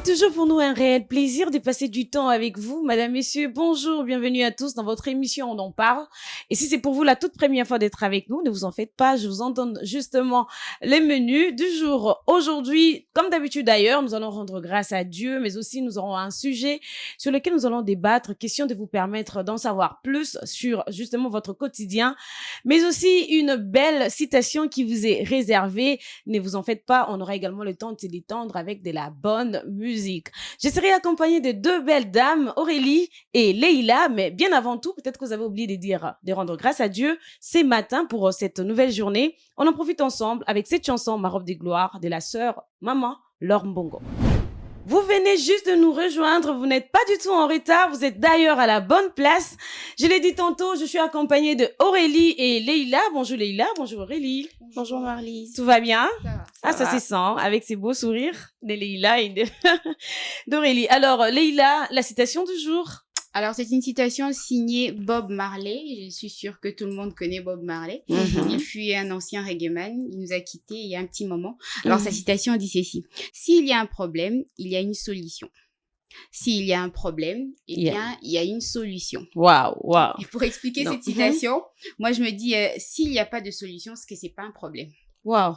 toujours pour nous un réel plaisir de passer du temps avec vous. Madame, Messieurs, bonjour, bienvenue à tous dans votre émission On en parle. Et si c'est pour vous la toute première fois d'être avec nous, ne vous en faites pas, je vous en donne justement les menus du jour. Aujourd'hui, comme d'habitude d'ailleurs, nous allons rendre grâce à Dieu, mais aussi nous aurons un sujet sur lequel nous allons débattre, question de vous permettre d'en savoir plus sur justement votre quotidien, mais aussi une belle citation qui vous est réservée. Ne vous en faites pas, on aura également le temps de se détendre avec de la bonne musique. Je serai accompagnée de deux belles dames, Aurélie et Leïla, mais bien avant tout, peut-être que vous avez oublié de rendre grâce à Dieu ces matins pour cette nouvelle journée. On en profite ensemble avec cette chanson, Ma robe des gloires, de la sœur Maman Laure Mbongo. Vous venez juste de nous rejoindre, vous n'êtes pas du tout en retard, vous êtes d'ailleurs à la bonne place. Je l'ai dit tantôt, je suis accompagnée de Aurélie et Leïla. Bonjour Leïla, bonjour Aurélie. Bonjour Marlise. Tout va bien? Ça Ça va. se sent, avec ces beaux sourires de Leïla et d'Aurélie. Alors Leïla, la citation du jour. Alors, c'est une citation signée Bob Marley. Je suis sûre que tout le monde connaît Bob Marley. Il fut un ancien reggaeman. Il nous a quittés il y a un petit moment. Alors, sa citation dit ceci. S'il y a un problème, il y a une solution. S'il y a un problème, eh bien, il y a une solution. Waouh. Et pour expliquer cette citation, moi, je me dis, s'il n'y a pas de solution, c'est que c'est pas un problème. Waouh.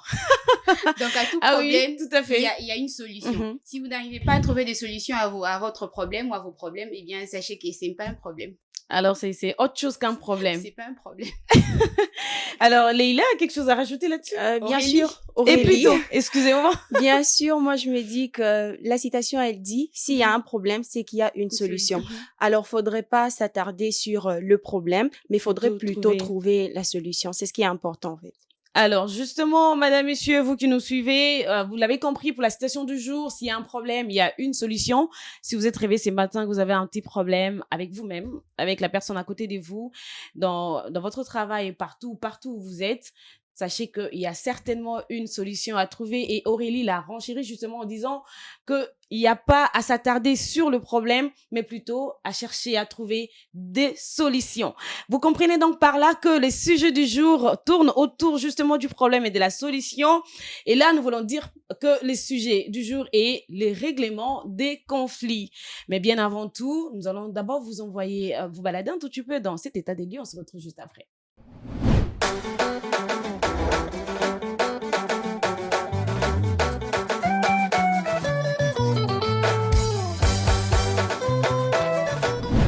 Donc, à tout problème, oui, tout à fait. il y a une solution. Si vous n'arrivez pas à trouver des solutions à votre problème ou à vos problèmes, eh bien, sachez que c'est pas un problème. Alors, c'est autre chose qu'un problème. C'est pas un problème. Alors, Leïla a quelque chose à rajouter là-dessus? Bien sûr. Aurélie. Et plutôt, excusez-moi. Bien sûr, moi, je me dis que la citation, elle dit, s'il y a un problème, c'est qu'il y a une solution. Alors, faudrait pas s'attarder sur le problème, mais faudrait plutôt trouver la solution. C'est ce qui est important, en fait. Alors, justement, madame, messieurs, vous qui nous suivez, vous l'avez compris pour la citation du jour, s'il y a un problème, il y a une solution. Si vous êtes réveillé ce matin, que vous avez un petit problème avec vous-même, avec la personne à côté de vous, dans votre travail, partout où vous êtes, sachez qu'il y a certainement une solution à trouver. Et Aurélie l'a renchéri justement en disant qu'il n'y a pas à s'attarder sur le problème, mais plutôt à chercher à trouver des solutions. Vous comprenez donc par là que les sujets du jour tournent autour justement du problème et de la solution. Et là, nous voulons dire que les sujets du jour est les règlements des conflits. Mais bien avant tout, nous allons d'abord vous envoyer vous balader un tout petit peu dans cet état des lieux. On se retrouve juste après.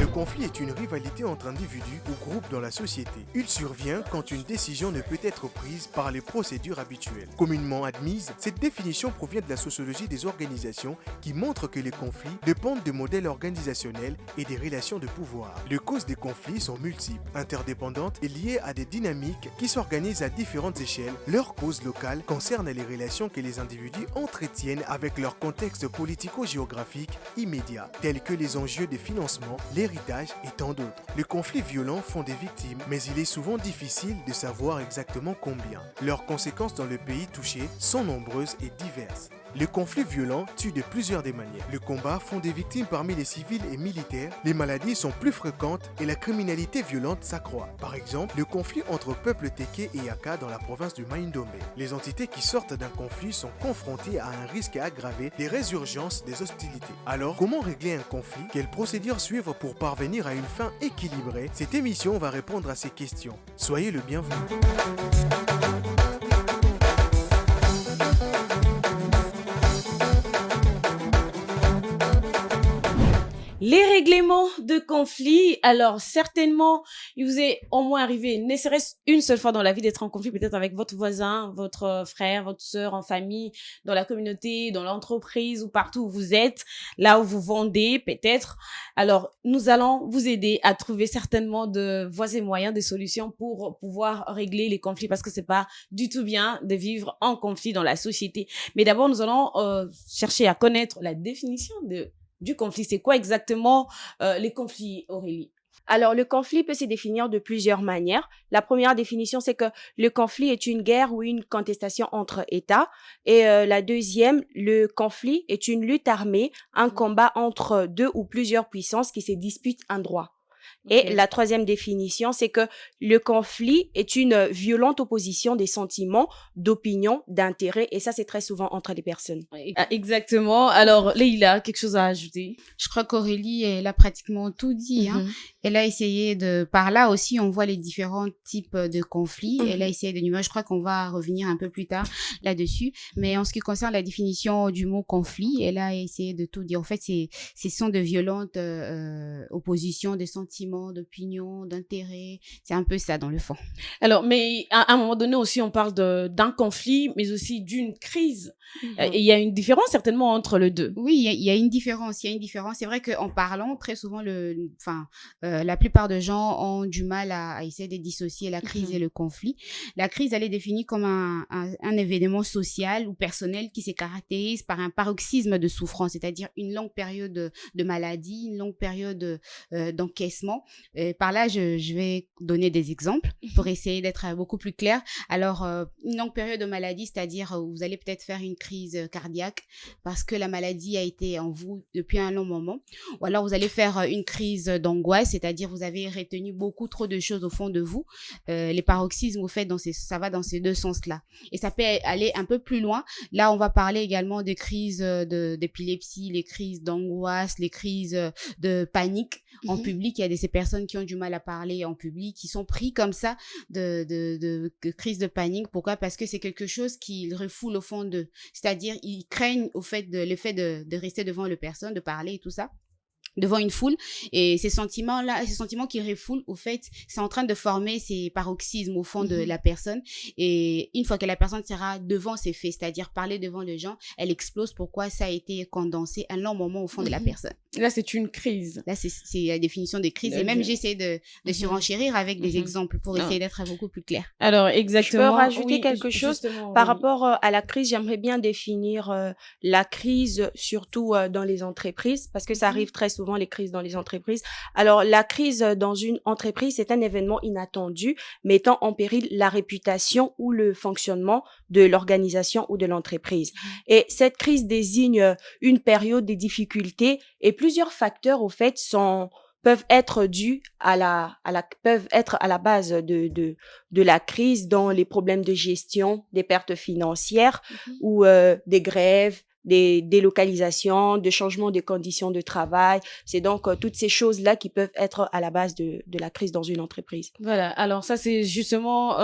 Le conflit est une rivalité entre individus ou groupes dans la société. Il survient quand une décision ne peut être prise par les procédures habituelles. Communément admise, cette définition provient de la sociologie des organisations qui montre que les conflits dépendent de modèles organisationnels et des relations de pouvoir. Les causes des conflits sont multiples, interdépendantes et liées à des dynamiques qui s'organisent à différentes échelles. Leurs causes locales concernent les relations que les individus entretiennent avec leur contexte politico-géographique immédiat, tels que les enjeux de financement, l'héritage et tant d'autres. Les conflits violents font des victimes, mais il est souvent difficile de savoir exactement combien. Leurs conséquences dans le pays touché sont nombreuses et diverses. Les conflits violents tuent de plusieurs des manières. Les combats font des victimes parmi les civils et militaires, les maladies sont plus fréquentes et la criminalité violente s'accroît. Par exemple, le conflit entre peuples Teke et Yaka dans la province du Maïndomé. Les entités qui sortent d'un conflit sont confrontées à un risque aggravé des résurgences des hostilités. Alors, comment régler un conflit? Quelles procédures suivre pour parvenir à une fin équilibrée? Cette émission va répondre à ces questions. Soyez le bienvenu. Les règlements de conflit, alors certainement, il vous est au moins arrivé, ne serait-ce une seule fois dans la vie d'être en conflit, peut-être avec votre voisin, votre frère, votre sœur, en famille, dans la communauté, dans l'entreprise ou partout où vous êtes, là où vous vendez peut-être. Alors, nous allons vous aider à trouver certainement de voies et moyens, des solutions pour pouvoir régler les conflits parce que c'est pas du tout bien de vivre en conflit dans la société. Mais d'abord, nous allons chercher à connaître la définition du conflit. C'est quoi exactement les conflits, Aurélie? Alors, le conflit peut se définir de plusieurs manières. La première définition, c'est que le conflit est une guerre ou une contestation entre États. Et la deuxième, le conflit est une lutte armée, un combat entre deux ou plusieurs puissances qui se disputent un droit. Et la troisième définition, c'est que le conflit est une violente opposition des sentiments, d'opinions, d'intérêts. Et ça, c'est très souvent entre les personnes. Exactement. Alors, Leïla, quelque chose à ajouter? Je crois qu'Aurélie, elle a pratiquement tout dit. Hein. Elle a essayé de... Par là aussi, on voit les différents types de conflits. Elle a essayé de... Je crois qu'on va revenir un peu plus tard là-dessus. Mais en ce qui concerne la définition du mot conflit, elle a essayé de tout dire. En fait, ce sont de violentes oppositions de sentiments, d'opinions, d'intérêts. C'est un peu ça dans le fond. Alors, mais à un moment donné aussi, on parle d'un conflit, mais aussi d'une crise. Et il y a une différence certainement entre les deux. Oui, il y a une différence. Il y a une différence. C'est vrai qu'en parlant, très souvent, la plupart des gens ont du mal à essayer de dissocier la crise et le conflit. La crise, elle est définie comme un événement social ou personnel qui se caractérise par un paroxysme de souffrance, c'est-à-dire une longue période de maladie, une longue période d'encaissement. Par là, je vais donner des exemples pour essayer d'être beaucoup plus clair. Alors, une longue période de maladie, c'est-à-dire vous allez peut-être faire une crise cardiaque parce que la maladie a été en vous depuis un long moment. Ou alors, vous allez faire une crise d'angoisse, c'est-à-dire vous avez retenu beaucoup trop de choses au fond de vous. Les paroxysmes, vous faites ça va dans ces deux sens-là. Et ça peut aller un peu plus loin. Là, on va parler également des crises d'épilepsie, les crises d'angoisse, les crises de panique en public. Il y a ces personnes qui ont du mal à parler en public, qui sont pris comme ça de crise de panique. Pourquoi? Parce que c'est quelque chose qu'ils refoulent au fond d'eux. C'est-à-dire, ils craignent le fait de rester devant les personnes, de parler et tout ça, devant une foule, et ces sentiments qui refoulent, au fait, c'est en train de former ces paroxysmes au fond de la personne, et une fois que la personne sera devant ses faits, c'est-à-dire parler devant les gens, elle explose. Pourquoi? Ça a été condensé un long moment au fond de la personne. Là, c'est une crise. Là, c'est la définition des crises, et même j'essaie de surenchérir avec des exemples pour essayer d'être beaucoup plus clair. Alors, exactement. Je peux rajouter quelque chose par rapport à la crise. J'aimerais bien définir la crise, surtout dans les entreprises, parce que ça arrive très souvent, les crises dans les entreprises. Alors, la crise dans une entreprise, c'est un événement inattendu, mettant en péril la réputation ou le fonctionnement de l'organisation ou de l'entreprise. Et cette crise désigne une période de difficultés, et plusieurs facteurs, au fait, peuvent être dus peuvent être à la base de la crise, dans les problèmes de gestion, des pertes financières ou des grèves, des délocalisations, de changements de conditions de travail. C'est donc toutes ces choses-là qui peuvent être à la base de la crise dans une entreprise. Voilà. Alors ça, c'est justement,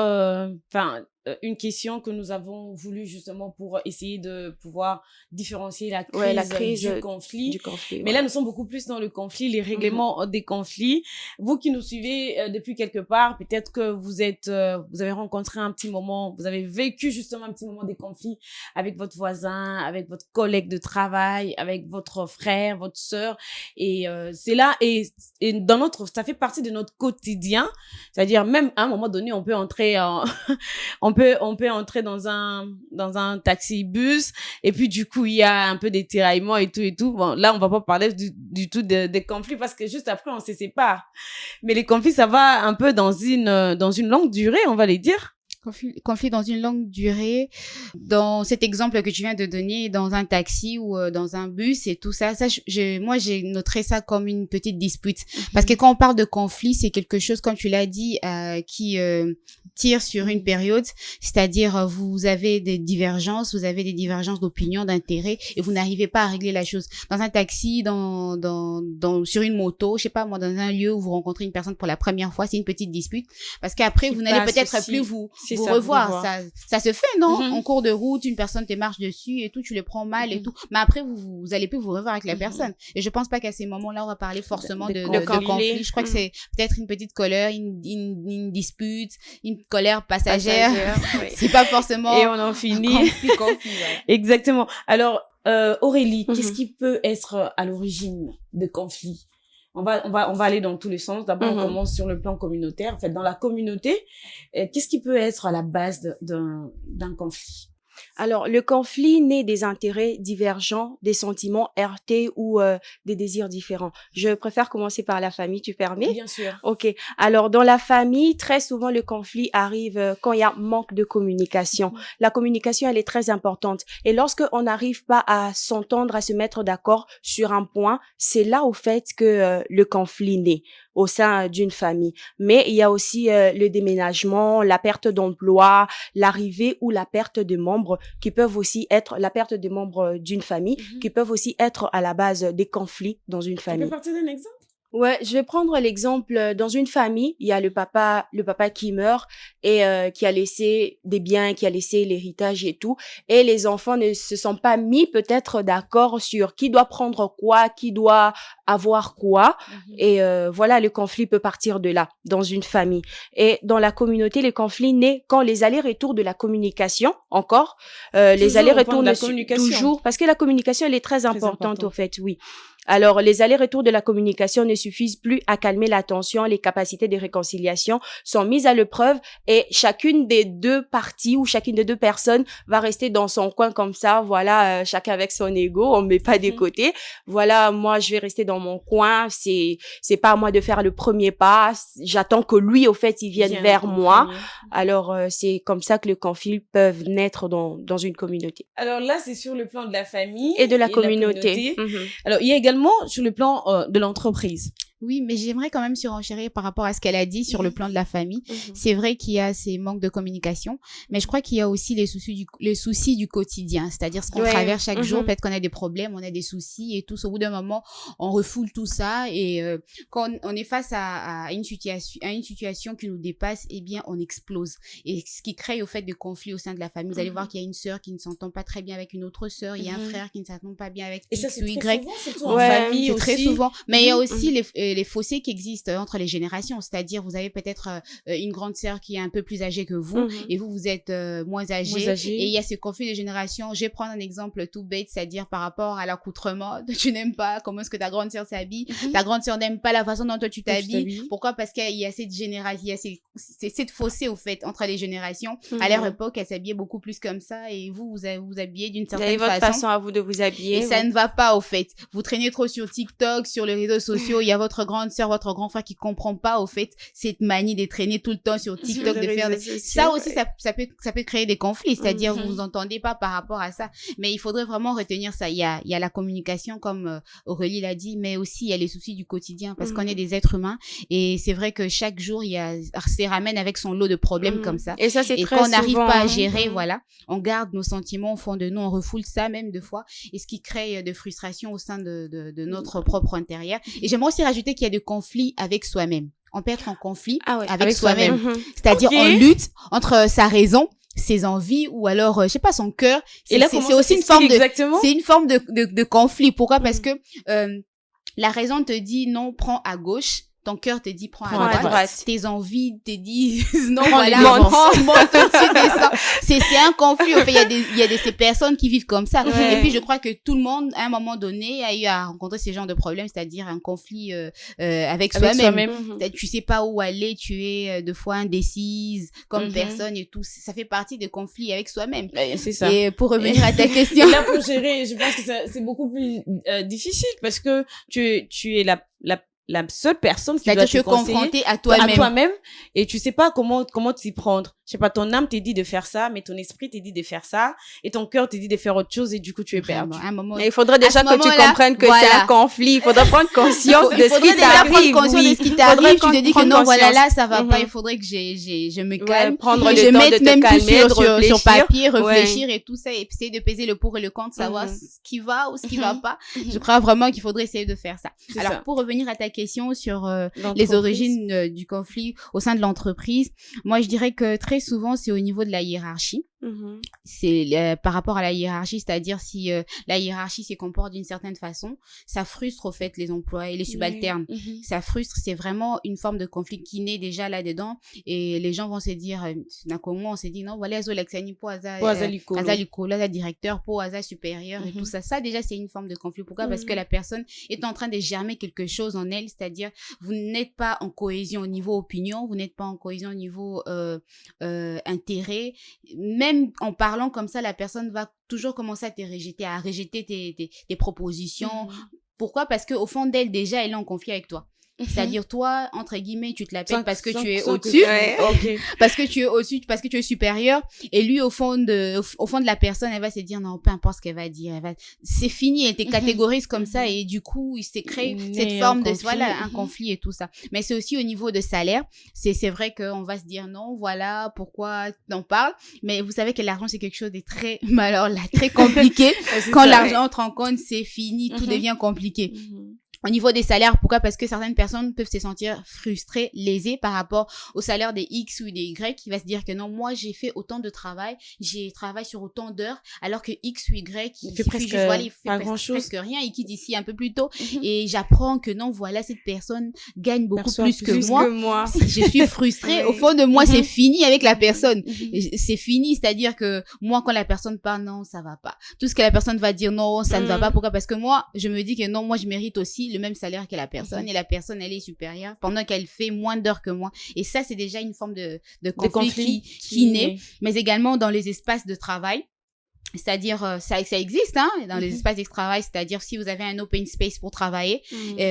une question que nous avons voulu justement pour essayer de pouvoir différencier la crise du conflit. Mais là, nous sommes beaucoup plus dans le conflit, les règlements des conflits. Vous qui nous suivez depuis quelque part, peut-être que vous avez rencontré un petit moment, vous avez vécu justement un petit moment des conflits avec votre voisin, avec votre collègue de travail, avec votre frère, votre sœur. Et c'est là, et ça fait partie de notre quotidien. C'est-à-dire, même à un moment donné, on peut entrer on peut entrer dans un taxi-bus, et puis du coup, il y a un peu des tiraillements et tout. Bon, là, on va pas parler du tout des conflits, parce que juste après, on se sépare. Mais les conflits, ça va un peu dans une longue durée, on va les dire. Conflit dans une longue durée, dans cet exemple que tu viens de donner, dans un taxi ou dans un bus et tout ça, moi j'ai noté ça comme une petite dispute, parce que quand on parle de conflit, c'est quelque chose, comme tu l'as dit, qui tire sur une période, c'est-à-dire vous avez des divergences d'opinion, d'intérêt, et vous n'arrivez pas à régler la chose. Dans un taxi, sur une moto, je sais pas moi, dans un lieu où vous rencontrez une personne pour la première fois, c'est une petite dispute, parce qu'après vous n'allez peut-être plus vous revoir. Ça se fait, non? En cours de route, une personne te marche dessus et tout, tu le prends mal et tout. Mais après, vous allez plus vous revoir avec la personne. Et je pense pas qu'à ces moments-là, on va parler forcément de conflit. Je crois que c'est peut-être une petite colère, une dispute, une colère passagère. C'est pas forcément... Et on en finit. Conflit, ouais. Exactement. Alors, Aurélie, qu'est-ce qui peut être à l'origine de conflits? On va aller dans tous les sens. D'abord, on commence sur le plan communautaire. En fait, dans la communauté, qu'est-ce qui peut être à la base d'un conflit? Alors, le conflit naît des intérêts divergents, des sentiments heurtés ou des désirs différents. Je préfère commencer par la famille, tu permets? Bien sûr. Ok. Alors, dans la famille, très souvent, le conflit arrive quand il y a manque de communication. La communication, elle est très importante. Et lorsque on n'arrive pas à s'entendre, à se mettre d'accord sur un point, c'est là, au fait, que le conflit naît. au sein d'une famille. Mais il y a aussi le déménagement, la perte d'emploi, l'arrivée ou la perte de membres qui peuvent aussi être la perte de membres d'une famille qui peuvent aussi être à la base des conflits dans une Tu famille. peux partir d'un exemple? Ouais, je vais prendre l'exemple dans une famille, il y a le papa qui meurt et qui a laissé des biens, qui a laissé l'héritage et tout, et les enfants ne se sont pas mis peut-être d'accord sur qui doit prendre quoi, qui doit avoir quoi, et voilà, le conflit peut partir de là dans une famille. Et dans la communauté, les conflits naissent quand les allers-retours de la communication, encore les allers-retours toujours, parce que la communication elle est très importante au fait, oui. Alors, les allers-retours de la communication ne suffisent plus à calmer la tension, les capacités de réconciliation sont mises à l'épreuve et chacune des deux parties ou chacune des deux personnes va rester dans son coin comme ça, voilà, chacun avec son ego, on met pas de côté. Voilà, moi, je vais rester dans mon coin, c'est pas à moi de faire le premier pas, j'attends que lui, au fait, il vienne vers moi. Alors, c'est comme ça que les conflits peuvent naître dans une communauté. Alors là, c'est sur le plan de la famille et de la communauté. Alors, il y a également sur le plan de l'entreprise. Oui, mais j'aimerais quand même surenchérir par rapport à ce qu'elle a dit sur le plan de la famille. C'est vrai qu'il y a ces manques de communication, mais je crois qu'il y a aussi les soucis du quotidien, c'est-à-dire ce qu'on traverse chaque jour. Peut-être qu'on a des problèmes, on a des soucis et tous. Au bout d'un moment, on refoule tout ça et quand on est face à une situation qui nous dépasse, eh bien, on explose. Et ce qui crée au fait de conflits au sein de la famille. Vous allez voir qu'il y a une sœur qui ne s'entend pas très bien avec une autre sœur, il y a un frère qui ne s'entend pas bien avec X ou Y. Très souvent, surtout en famille c'est aussi. très souvent. Mais il y a aussi les fossés qui existent entre les générations, c'est-à-dire vous avez peut-être une grande sœur qui est un peu plus âgée que vous et vous êtes moins âgé et il y a ce conflit de génération. Je vais prendre un exemple tout bête, c'est-à-dire par rapport à l'accoutrement. Tu n'aimes pas comment est-ce que ta grande sœur s'habille, ta grande sœur n'aime pas la façon dont toi tu t'habilles. Pourquoi? Parce qu'il y a cette génération, il y a cette fossé au fait entre les générations. À leur époque, elle s'habillait beaucoup plus comme ça et vous habillez d'une certaine façon. Vous avez votre façon à vous de vous habiller. Et ça ne va pas au fait. Vous traînez trop sur TikTok, sur les réseaux sociaux, il y a votre grande sœur, votre grand frère qui comprend pas au fait cette manie de traîner tout le temps sur TikTok, de faire ça aussi, ça peut créer des conflits, c'est-à-dire vous vous entendez pas par rapport à ça. Mais il faudrait vraiment retenir ça. Il y a la communication comme Aurélie l'a dit, mais aussi il y a les soucis du quotidien parce qu'on est des êtres humains et c'est vrai que chaque jour il y a se ramène avec son lot de problèmes comme ça. Et ça c'est très quand on n'arrive souvent, pas à gérer, voilà, on garde nos sentiments au fond de nous, on refoule ça même deux fois et ce qui crée de frustration au sein de notre propre intérieur. Et j'aimerais aussi rajouter qu'il y a des conflits avec soi-même. On peut être en conflit avec soi-même. C'est-à-dire on lutte entre sa raison, ses envies ou alors je sais pas son cœur. Et là c'est aussi une forme de conflit. Pourquoi? Parce que la raison te dit non, prends à gauche. Ton cœur te dit prends à droite. Tes envies te disent non, voilà, prends tout de suite et ça. C'est un conflit. En fait, il y a ces personnes qui vivent comme ça. Et puis je crois que tout le monde à un moment donné a eu à rencontrer ces genres de problèmes, c'est-à-dire un conflit avec soi-même. Tu sais pas où aller, tu es deux fois indécise comme personne et tout. Ça fait partie des conflits avec soi-même. C'est ça. Et pour revenir à ta question, là pour gérer, je pense que c'est beaucoup plus difficile parce que tu es la seule personne qui doit te confronter à toi-même et tu sais pas comment t'y prendre. Je sais pas, ton âme te dit de faire ça, mais ton esprit te dit de faire ça et ton cœur te dit de faire autre chose et du coup tu es perdu. Il faudrait déjà que tu comprennes que c'est un conflit. Il faudrait prendre conscience de ce qui t'arrive. Prendre conscience de ce qui t'arrive. Tu te dis que non, voilà, là, ça va pas. Il faudrait que je me calme. Prendre le temps de te calmer, de réfléchir. Sur papier, réfléchir et tout ça et essayer de peser le pour et le contre, savoir ce qui va ou ce qui va pas. Je crois vraiment qu'il faudrait essayer de faire ça. Alors, pour revenir à ta question sur les origines du conflit au sein de l'entreprise, moi, je dirais que très souvent, c'est au niveau de la hiérarchie. C'est par rapport à la hiérarchie, c'est-à-dire si la hiérarchie se comporte d'une certaine façon, ça frustre au fait les employés, les subalternes. Ça frustre, c'est vraiment une forme de conflit qui naît déjà là-dedans et les gens vont se dire, on s'est dit non, voilà, Zolexani pour Aza directeur, pour Aza supérieur et tout ça. Ça déjà c'est une forme de conflit. Pourquoi? Parce que la personne est en train de germer quelque chose en elle, c'est-à-dire vous n'êtes pas en cohésion au niveau opinion, vous n'êtes pas en cohésion au niveau intérêt, même en parlant comme ça, la personne va toujours commencer à rejeter tes propositions. Pourquoi? Parce qu'au fond d'elle, déjà, elle est en conflit avec toi. C'est-à-dire, toi, entre guillemets, tu te la pètes Sans- parce que sans- tu es sans que- au-dessus. Ouais. Ok. Parce que tu es au-dessus, parce que tu es supérieur. Et lui, au fond de la personne, elle va se dire, non, peu importe ce qu'elle va dire, c'est fini, elle te catégorise comme ça. Et du coup, il s'est créé cette Mais forme un de, conflit. voilà, un conflit et tout ça. Mais c'est aussi au niveau de salaire. C'est vrai qu'on va se dire, non, voilà, pourquoi t'en parles. Mais vous savez que l'argent, c'est quelque chose de très, alors là, très compliqué. C'est Quand ça. l'argent entre en compte, c'est fini, tout devient compliqué. Au niveau des salaires, pourquoi? Parce que certaines personnes peuvent se sentir frustrées, lésées par rapport au salaire des X ou des Y, qui va se dire que non, moi, j'ai fait autant de travail, j'ai travaillé sur autant d'heures, alors que X ou Y, Il fait presque pas grand-chose. presque rien, il quitte ici un peu plus tôt, et j'apprends que non, voilà, cette personne gagne beaucoup Perçoit plus que moi. Je suis frustrée. Au fond de moi, c'est fini avec la personne. C'est fini, c'est-à-dire que moi, quand la personne parle, non, ça va pas. Tout ce que la personne va dire, non, ça ne va pas. Pourquoi? Parce que moi, je me dis que non, moi, je mérite aussi le même salaire que la personne, et la personne, elle est supérieure pendant qu'elle fait moins d'heures que moi. Et ça, c'est déjà une forme de conflit qui naît, mais également dans les espaces de travail. C'est-à-dire, ça existe, hein, dans les espaces de travail, c'est-à-dire si vous avez un open space pour travailler,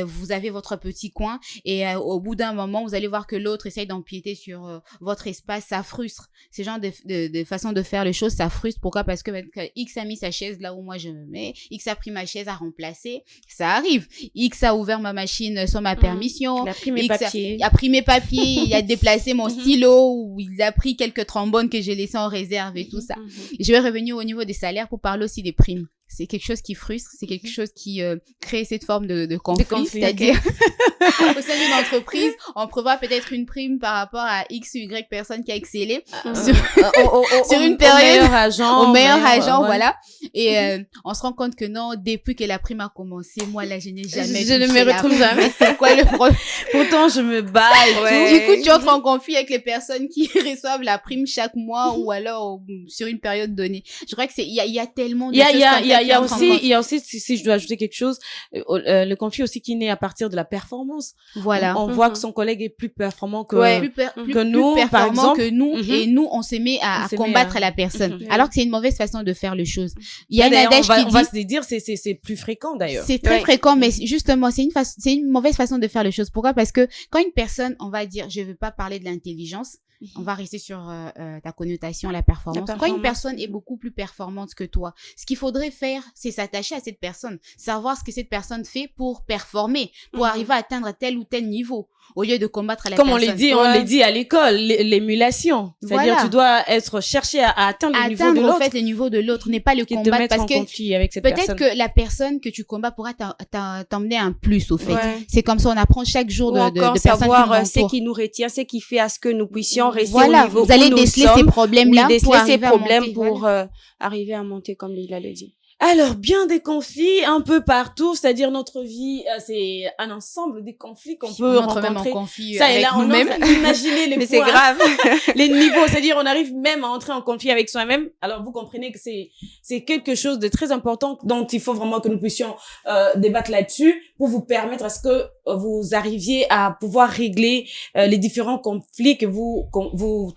vous avez votre petit coin, et au bout d'un moment, vous allez voir que l'autre essaye d'empiéter sur votre espace, ça frustre. Ce genre de façon de faire les choses, ça frustre. Pourquoi? Parce que X a mis sa chaise là où moi je me mets, X a pris ma chaise à remplacer, ça arrive. X a ouvert ma machine sans ma permission, Il a pris mes X papiers. a pris mes papiers, il a déplacé mon stylo, ou il a pris quelques trombones que j'ai laissés en réserve et tout ça. Je vais revenir au niveau des salaires pour parler aussi des primes. C'est quelque chose qui frustre, c'est quelque chose qui crée cette forme de conflit, c'est-à-dire au sein d'une entreprise, on prévoit peut-être une prime par rapport à X ou Y personne qui a excellé sur une période, au meilleur agent, voilà. Et on se rend compte que non, depuis que la prime a commencé, moi là, je n'ai jamais Je ne touché me la retrouve prime. jamais. C'est quoi le problème? Pourtant, je me bats et tout. Du coup, tu entres en conflit avec les personnes qui reçoivent la prime chaque mois ou alors sur une période donnée. Je crois que il y a tellement de choses comme ça. Il y a aussi, si je dois ajouter quelque chose, le conflit aussi qui naît à partir de la performance. Voilà. On voit que son collègue est plus performant que, plus nous, par performant exemple. que nous, et nous, on se met à combattre la personne. Alors que c'est une mauvaise façon de faire les choses. Il y a un adage qui dit... On va se dire, c'est plus fréquent, d'ailleurs. C'est très fréquent, mais justement, c'est une mauvaise façon de faire les choses. Pourquoi? Parce que quand une personne, on va dire, je veux pas parler de l'intelligence, on va rester sur ta connotation, la performance. Quand une personne est beaucoup plus performante que toi, ce qu'il faudrait faire, c'est s'attacher à cette personne, savoir ce que cette personne fait pour performer, pour arriver à atteindre tel ou tel niveau, au lieu de combattre la personne. Comme on l'a dit à l'école, l'émulation. C'est-à-dire, tu dois chercher à atteindre le niveau de l'autre. En fait, le niveau de l'autre n'est pas le combat, te mettre parce en que conflit avec cette personne. peut-être que la personne que tu combats pourra t'emmener un plus, au fait. C'est comme ça, on apprend chaque jour de personnes savoir qui ce qui nous retient, ce qui fait à ce que nous puissions rester au voilà, niveau vous allez où nous déceler sommes. ces problèmes-là Oui, pour déceler ces arriver à problèmes monter, pour voilà. arriver à monter, comme Lila le dit. Alors, bien des conflits un peu partout, c'est-à-dire notre vie, c'est un ensemble des conflits qu'on peut on entre même en rencontrer. conflit Ça, et avec là, on nous-mêmes. imaginer les Mais c'est points, grave. les niveaux, c'est-à-dire on arrive même à entrer en conflit avec soi-même. Alors, vous comprenez que c'est quelque chose de très important dont il faut vraiment que nous puissions débattre là-dessus pour vous permettre à ce que vous arriviez à pouvoir régler les différents conflits que vous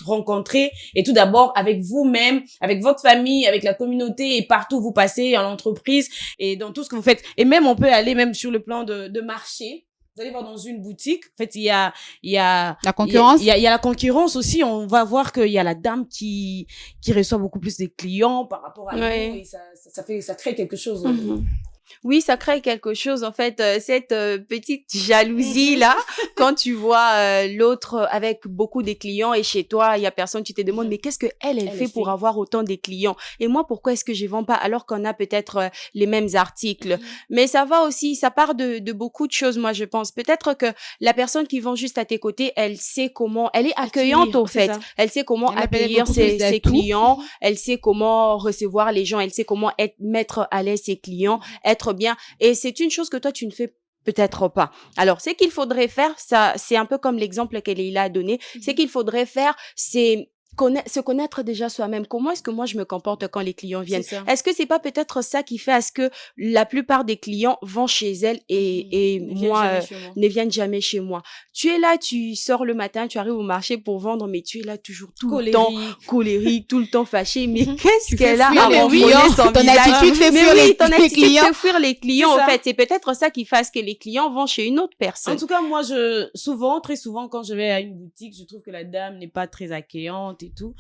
rencontrez, et tout d'abord avec vous-même, avec votre famille, avec la communauté et partout où vous passez, en entreprise et dans tout ce que vous faites. Et même on peut aller même sur le plan de marché. Vous allez voir dans une boutique, en fait, il y a La concurrence. il y a la concurrence aussi. On va voir qu'il y a la dame qui reçoit beaucoup plus de clients par rapport à nous, et ça crée quelque chose. Oui, ça crée quelque chose, en fait, cette petite jalousie-là, quand tu vois l'autre avec beaucoup de clients et chez toi, il y a personne, tu te demandes, mais qu'est-ce que elle fait pour avoir autant de clients? Et moi, pourquoi est-ce que je vends pas alors qu'on a peut-être les mêmes articles? Mais ça va aussi, ça part de beaucoup de choses, moi, je pense. Peut-être que la personne qui vend juste à tes côtés, elle sait comment, elle est accueillante, au fait. Elle sait comment accueillir ses clients, elle sait comment recevoir les gens, elle sait comment mettre à l'aise ses clients, être bien. Et c'est une chose que toi, tu ne fais peut-être pas. Alors, ce qu'il faudrait faire, ça, c'est un peu comme l'exemple que Leïla a donné. Ce qu'il faudrait faire, c'est se connaître déjà soi-même. Comment est-ce que moi je me comporte quand les clients viennent? C'est ça. Est-ce que c'est pas peut-être ça qui fait à ce que la plupart des clients vont chez elles et Ne viennent moi jamais chez moi. ne viennent jamais chez moi? Tu es là, tu sors le matin, tu arrives au marché pour vendre, mais tu es là toujours tout le temps colérique, tout le temps fâché. Mais qu'est-ce qu'elle a à renfogner son ton visage? attitude fait Mais fuir oui, les ton attitude clients. fait fuir les clients, C'est en ça. fait. C'est peut-être ça qui fait à ce que les clients vont chez une autre personne. En tout cas, moi, très souvent, quand je vais à une boutique, je trouve que la dame n'est pas très accueillante et tout.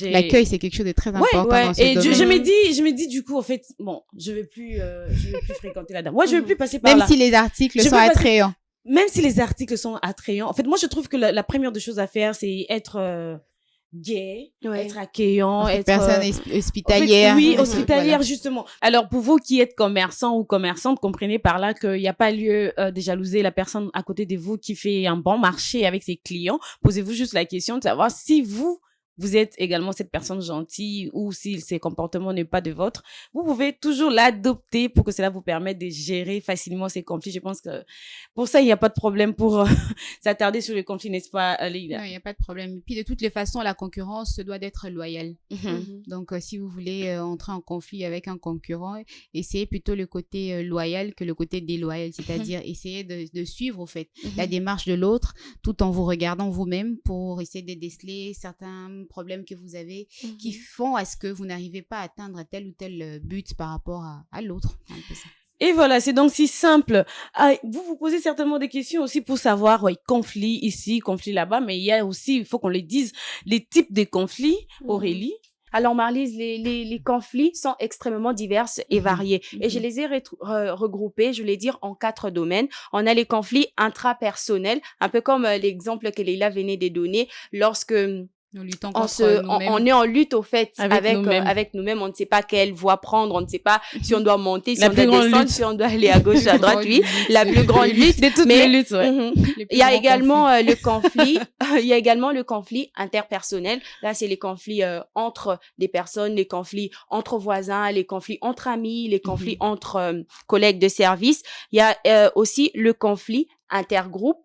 L'accueil, c'est quelque chose de très important dans ce Et domaine. je me dis, du coup, en fait, bon, je vais plus fréquenter la dame. Moi, je vais plus passer par là. Même si les articles Je sont peux passer- attrayants. Même si les articles sont attrayants. En fait, moi, je trouve que la première des choses à faire, c'est être gai, Ouais. être accueillant, être Personne hospitalière. En fait, oui, Mhm. hospitalière, Voilà. justement. Alors, pour vous qui êtes commerçant ou commerçante, comprenez par là qu'il n'y a pas lieu de jalouser la personne à côté de vous qui fait un bon marché avec ses clients. Posez-vous juste la question de savoir si vous êtes également cette personne gentille ou si ses comportements n'est pas de vôtre. Vous pouvez toujours l'adopter pour que cela vous permette de gérer facilement ces conflits. Je pense que pour ça, il n'y a pas de problème pour s'attarder sur les conflits, n'est-ce pas, Leïla? Non, il n'y a pas de problème. Et puis, de toutes les façons, la concurrence se doit d'être loyale. Donc, si vous voulez entrer en conflit avec un concurrent, essayez plutôt le côté loyal que le côté déloyal. C'est-à-dire, essayez de suivre, au fait, la démarche de l'autre tout en vous regardant vous-même pour essayer de déceler certains problèmes que vous avez qui font à ce que vous n'arrivez pas à atteindre tel ou tel but par rapport à l'autre. Un peu ça. Et voilà, c'est donc si simple. Vous vous posez certainement des questions aussi pour savoir, ouais, conflit ici, conflit là-bas, mais il y a aussi, il faut qu'on les dise, les types de conflits, Aurélie. Alors, Marlise, les conflits sont extrêmement divers et variés. Et je les ai regroupés, je vais dire, en 4 domaines. On a les conflits intrapersonnels, un peu comme l'exemple que Leïla venait de donner, lorsque Nous luttons contre nous-mêmes. on est en lutte, au fait, avec nous-mêmes. nous-mêmes. On ne sait pas quelle voie prendre, on ne sait pas si on doit monter, si La on plus doit grande descendre, lutte. si on doit aller à gauche, à droite, oui. La plus grande lutte. De toutes les luttes, ouais. Il y a également le conflit. Il y a également le conflit interpersonnel. Là, c'est les conflits entre des personnes, les conflits entre voisins, les conflits entre amis, les conflits entre collègues de service. Il y a aussi le conflit intergroupe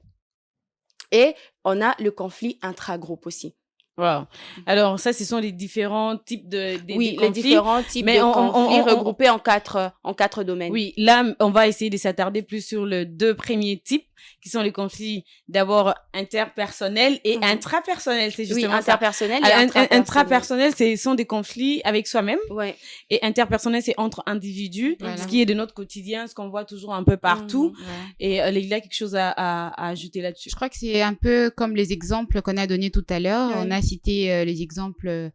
et on a le conflit intragroupe aussi. Wow. Alors, ça, ce sont les différents types de les conflits. différents types Mais de conflits on- regroupés en quatre domaines. Oui, là, on va essayer de s'attarder plus sur les 2 premiers types, qui sont les conflits d'abord interpersonnels et intrapersonnels. C'est justement ça. interpersonnel et Alors, intrapersonnel. intrapersonnels, ce sont des conflits avec soi-même. Ouais. Et interpersonnel, c'est entre individus, Voilà. ce qui est de notre quotidien, ce qu'on voit toujours un peu partout. Et Leïla, quelque chose à ajouter là-dessus? Je crois que c'est un peu comme les exemples qu'on a donnés tout à l'heure. Ouais. On a cité les exemples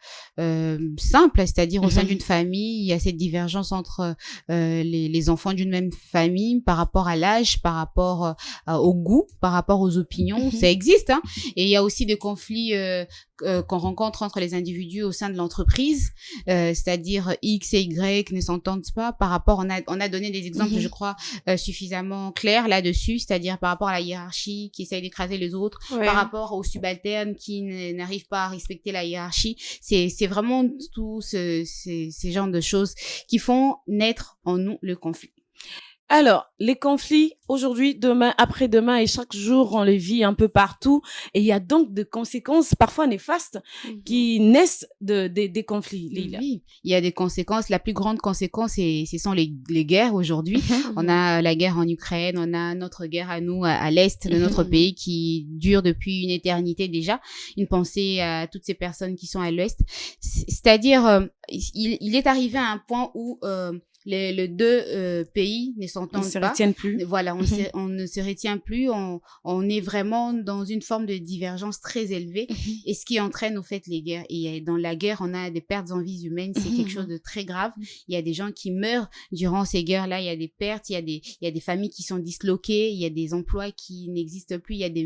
simples, c'est-à-dire au sein d'une famille, il y a cette divergence entre les enfants d'une même famille par rapport à l'âge, par rapport au goût, par rapport aux opinions. Ça existe, hein. Et il y a aussi des conflits qu'on rencontre entre les individus au sein de l'entreprise, c'est-à-dire X et Y ne s'entendent pas par rapport, on a donné des exemples, je crois, suffisamment clairs là-dessus, c'est-à-dire par rapport à la hiérarchie qui essaye d'écraser les autres, Ouais. par rapport aux subalternes qui n'arrivent pas à respecter la hiérarchie. C'est vraiment tous ces genres de choses qui font naître en nous le conflit. Alors, les conflits, aujourd'hui, demain, après-demain et chaque jour, on les vit un peu partout. Et il y a donc des conséquences parfois néfastes qui naissent des conflits, Leïla. Oui, il y a des conséquences. La plus grande conséquence, ce sont les guerres aujourd'hui. On a la guerre en Ukraine, on a notre guerre à nous, à l'est de notre pays qui dure depuis une éternité déjà. Une pensée à toutes ces personnes qui sont à l'ouest. C'est-à-dire, il est arrivé à un point où les 2 pays ne Ils s'entendent se pas. retiennent plus. Voilà, on ne se retient plus, on est vraiment dans une forme de divergence très élevée et ce qui entraîne au fait les guerres. Et dans la guerre, on a des pertes en vies humaines, c'est quelque chose de très grave. Il y a des gens qui meurent durant ces guerres-là, il y a des pertes, il y a des familles qui sont disloquées, il y a des emplois qui n'existent plus, il y a des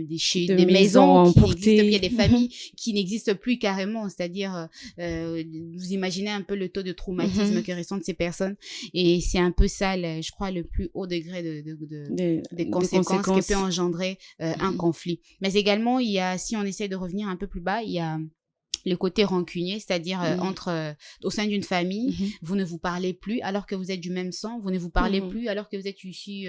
maisons qui n'existent plus, il y a des familles qui n'existent plus carrément. C'est-à-dire, vous imaginez un peu le taux de traumatisme que ressentent ces personnes. Et c'est un peu ça, je crois, le plus haut degré des conséquences que peut engendrer un conflit. Mais également, il y a, si on essaie de revenir un peu plus bas, il y a le côté rancunier, c'est-à-dire au sein d'une famille, vous ne vous parlez plus alors que vous êtes du même sang, vous ne vous parlez plus alors que vous êtes issus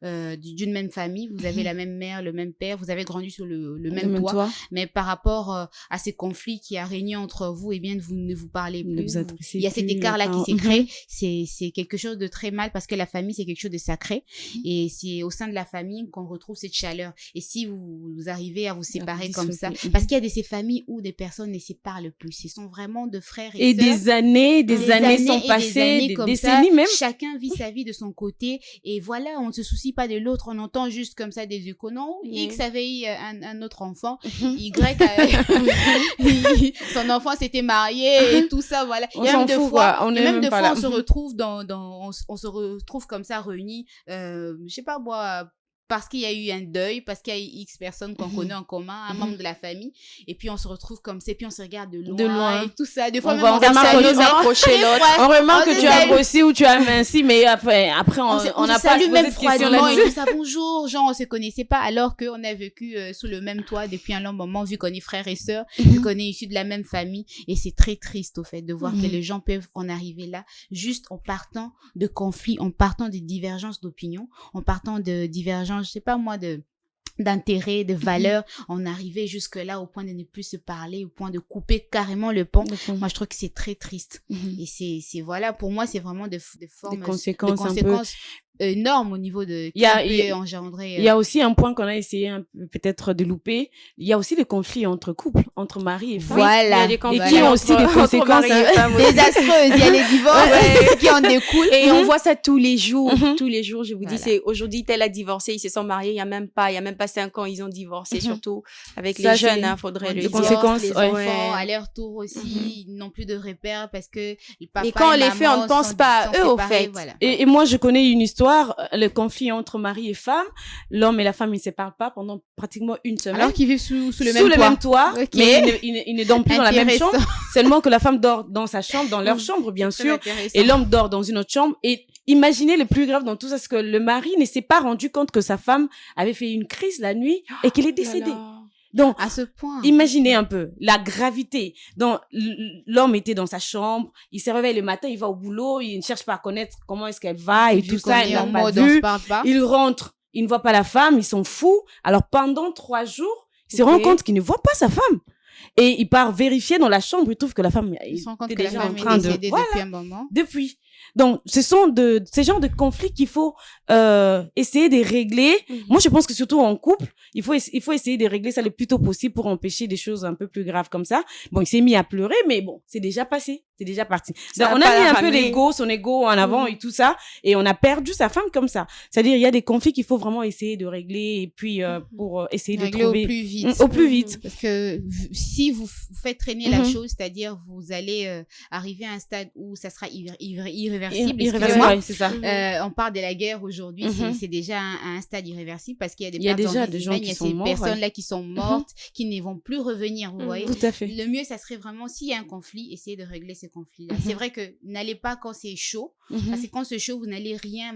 d'une même famille, vous avez la même mère, le même père, vous avez grandi sur le même toit, mais par rapport à ces conflits qui a régné entre vous, eh bien, vous ne vous parlez plus. Il y a cet écart-là qui s'est créé, c'est quelque chose de très mal parce que la famille, c'est quelque chose de sacré et c'est au sein de la famille qu'on retrouve cette chaleur. Et si vous arrivez à vous séparer comme ça, parce qu'il y a ces familles où des personnes ne se parlent plus, ce sont vraiment de frères et sœurs. Des années sont passées, des décennies même. Chacun vit sa vie de son côté et voilà, on ne se soucie pas de l'autre, on entend juste comme ça des échos. Non, X avait eu un autre enfant, Y, son enfant s'était marié et tout ça, voilà. On s'en fout, quoi. Même des fois, on se retrouve on se retrouve comme ça réunis, je sais pas moi, parce qu'il y a eu un deuil, parce qu'il y a eu X personnes qu'on connaît en commun, un membre de la famille, et puis on se retrouve comme ça, et puis on se regarde de loin. Et tout ça. Des fois, on s'approcher l'autre. On remarque que tu as grossi ou tu as minci, mais après on n'a pas salue même froidement et tout ça. Bonjour, genre on se connaissait pas, alors qu'on a vécu sous le même toit depuis un long moment, vu qu'on est frères et sœurs, vu qu'on est issus de la même famille, et c'est très triste au fait de voir que les gens peuvent en arriver là, juste en partant de conflits, en partant de divergences d'opinion, en partant de divergences, je sais pas moi, d'intérêt, de valeur, on arrivait jusque là au point de ne plus se parler, au point de couper carrément le pont. Moi, je trouve que c'est très triste. Et c'est voilà, pour moi, c'est vraiment des conséquences énorme au niveau de engendrer. Il y a aussi un point qu'on a essayé peut-être de louper. Il y a aussi des conflits entre couples, entre mari et femme. Voilà. Et qui ont aussi des conséquences désastreuses. Il y a les divorces qui en découlent. Et on voit ça tous les jours. Tous les jours, je vous dis, c'est aujourd'hui, tel a divorcé, ils se sont mariés, il y a même pas 5 ans, ils ont divorcé, surtout avec les jeunes, faudrait le dire. Conséquences, les enfants, à leur tour aussi, ils n'ont plus de repères parce que le papa et quand on les fait, on ne pense pas à eux, au fait. Et moi, je connais une histoire, le conflit entre mari et femme, l'homme et la femme, ils ne se parlent pas pendant pratiquement une semaine. Alors qu'ils vivent sous le même toit. Okay. Mais ils ne dorment plus dans la même chambre. Seulement que la femme dort dans sa chambre, dans leur chambre, bien sûr. Et l'homme dort dans une autre chambre. Et imaginez le plus grave dans tout ça, c'est que le mari ne s'est pas rendu compte que sa femme avait fait une crise la nuit et qu'elle est décédée. Donc, à ce point. Imaginez un peu la gravité. Donc, l'homme était dans sa chambre, il se réveille le matin, il va au boulot, il ne cherche pas à connaître comment est-ce qu'elle va et tout ça, il n'a pas vu. Il rentre, il ne voit pas la femme, il s'en fout. Alors, pendant 3 jours, il se rend compte qu'il ne voit pas sa femme. Et il part vérifier dans la chambre, il trouve que la femme est déjà en train de décédée depuis un moment. Depuis. Donc, ce sont ces genres de conflits qu'il faut essayer de régler. Moi, je pense que surtout en couple, il faut essayer de régler ça le plus tôt possible pour empêcher des choses un peu plus graves comme ça. Bon, il s'est mis à pleurer, mais bon, c'est déjà passé. C'est déjà parti. Donc, on a mis un peu son ego en avant et tout ça, et on a perdu sa femme comme ça. C'est-à-dire, il y a des conflits qu'il faut vraiment essayer de régler, et puis pour essayer de trouver au plus vite. Parce que si vous faites traîner la chose, c'est-à-dire vous allez arriver à un stade où ça sera irréversible. Irréversible, c'est ça. On parle de la guerre aujourd'hui, c'est déjà un stade irréversible parce qu'il y a des gens qui sont morts. Il y a ces personnes-là qui sont mortes, qui ne vont plus revenir, vous voyez. Tout à fait. Le mieux, ça serait vraiment, s'il y a un conflit, essayer de régler ces conflits-là. C'est vrai que n'allez pas quand c'est chaud, parce que quand c'est chaud, vous n'allez rien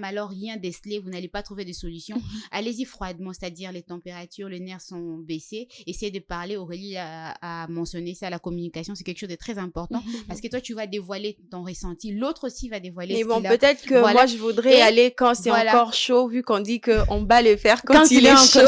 déceler, vous n'allez pas trouver de solution. Allez-y froidement, c'est-à-dire les températures, les nerfs sont baissés. Essayez de parler. Aurélie a mentionné ça, la communication, c'est quelque chose de très important parce que toi, tu vas dévoiler ton ressenti, l'autre aussi va dévoiler ce qu'il a. Peut-être que moi, je voudrais aller quand c'est encore chaud, vu qu'on dit qu'on bat le fer quand il est chaud.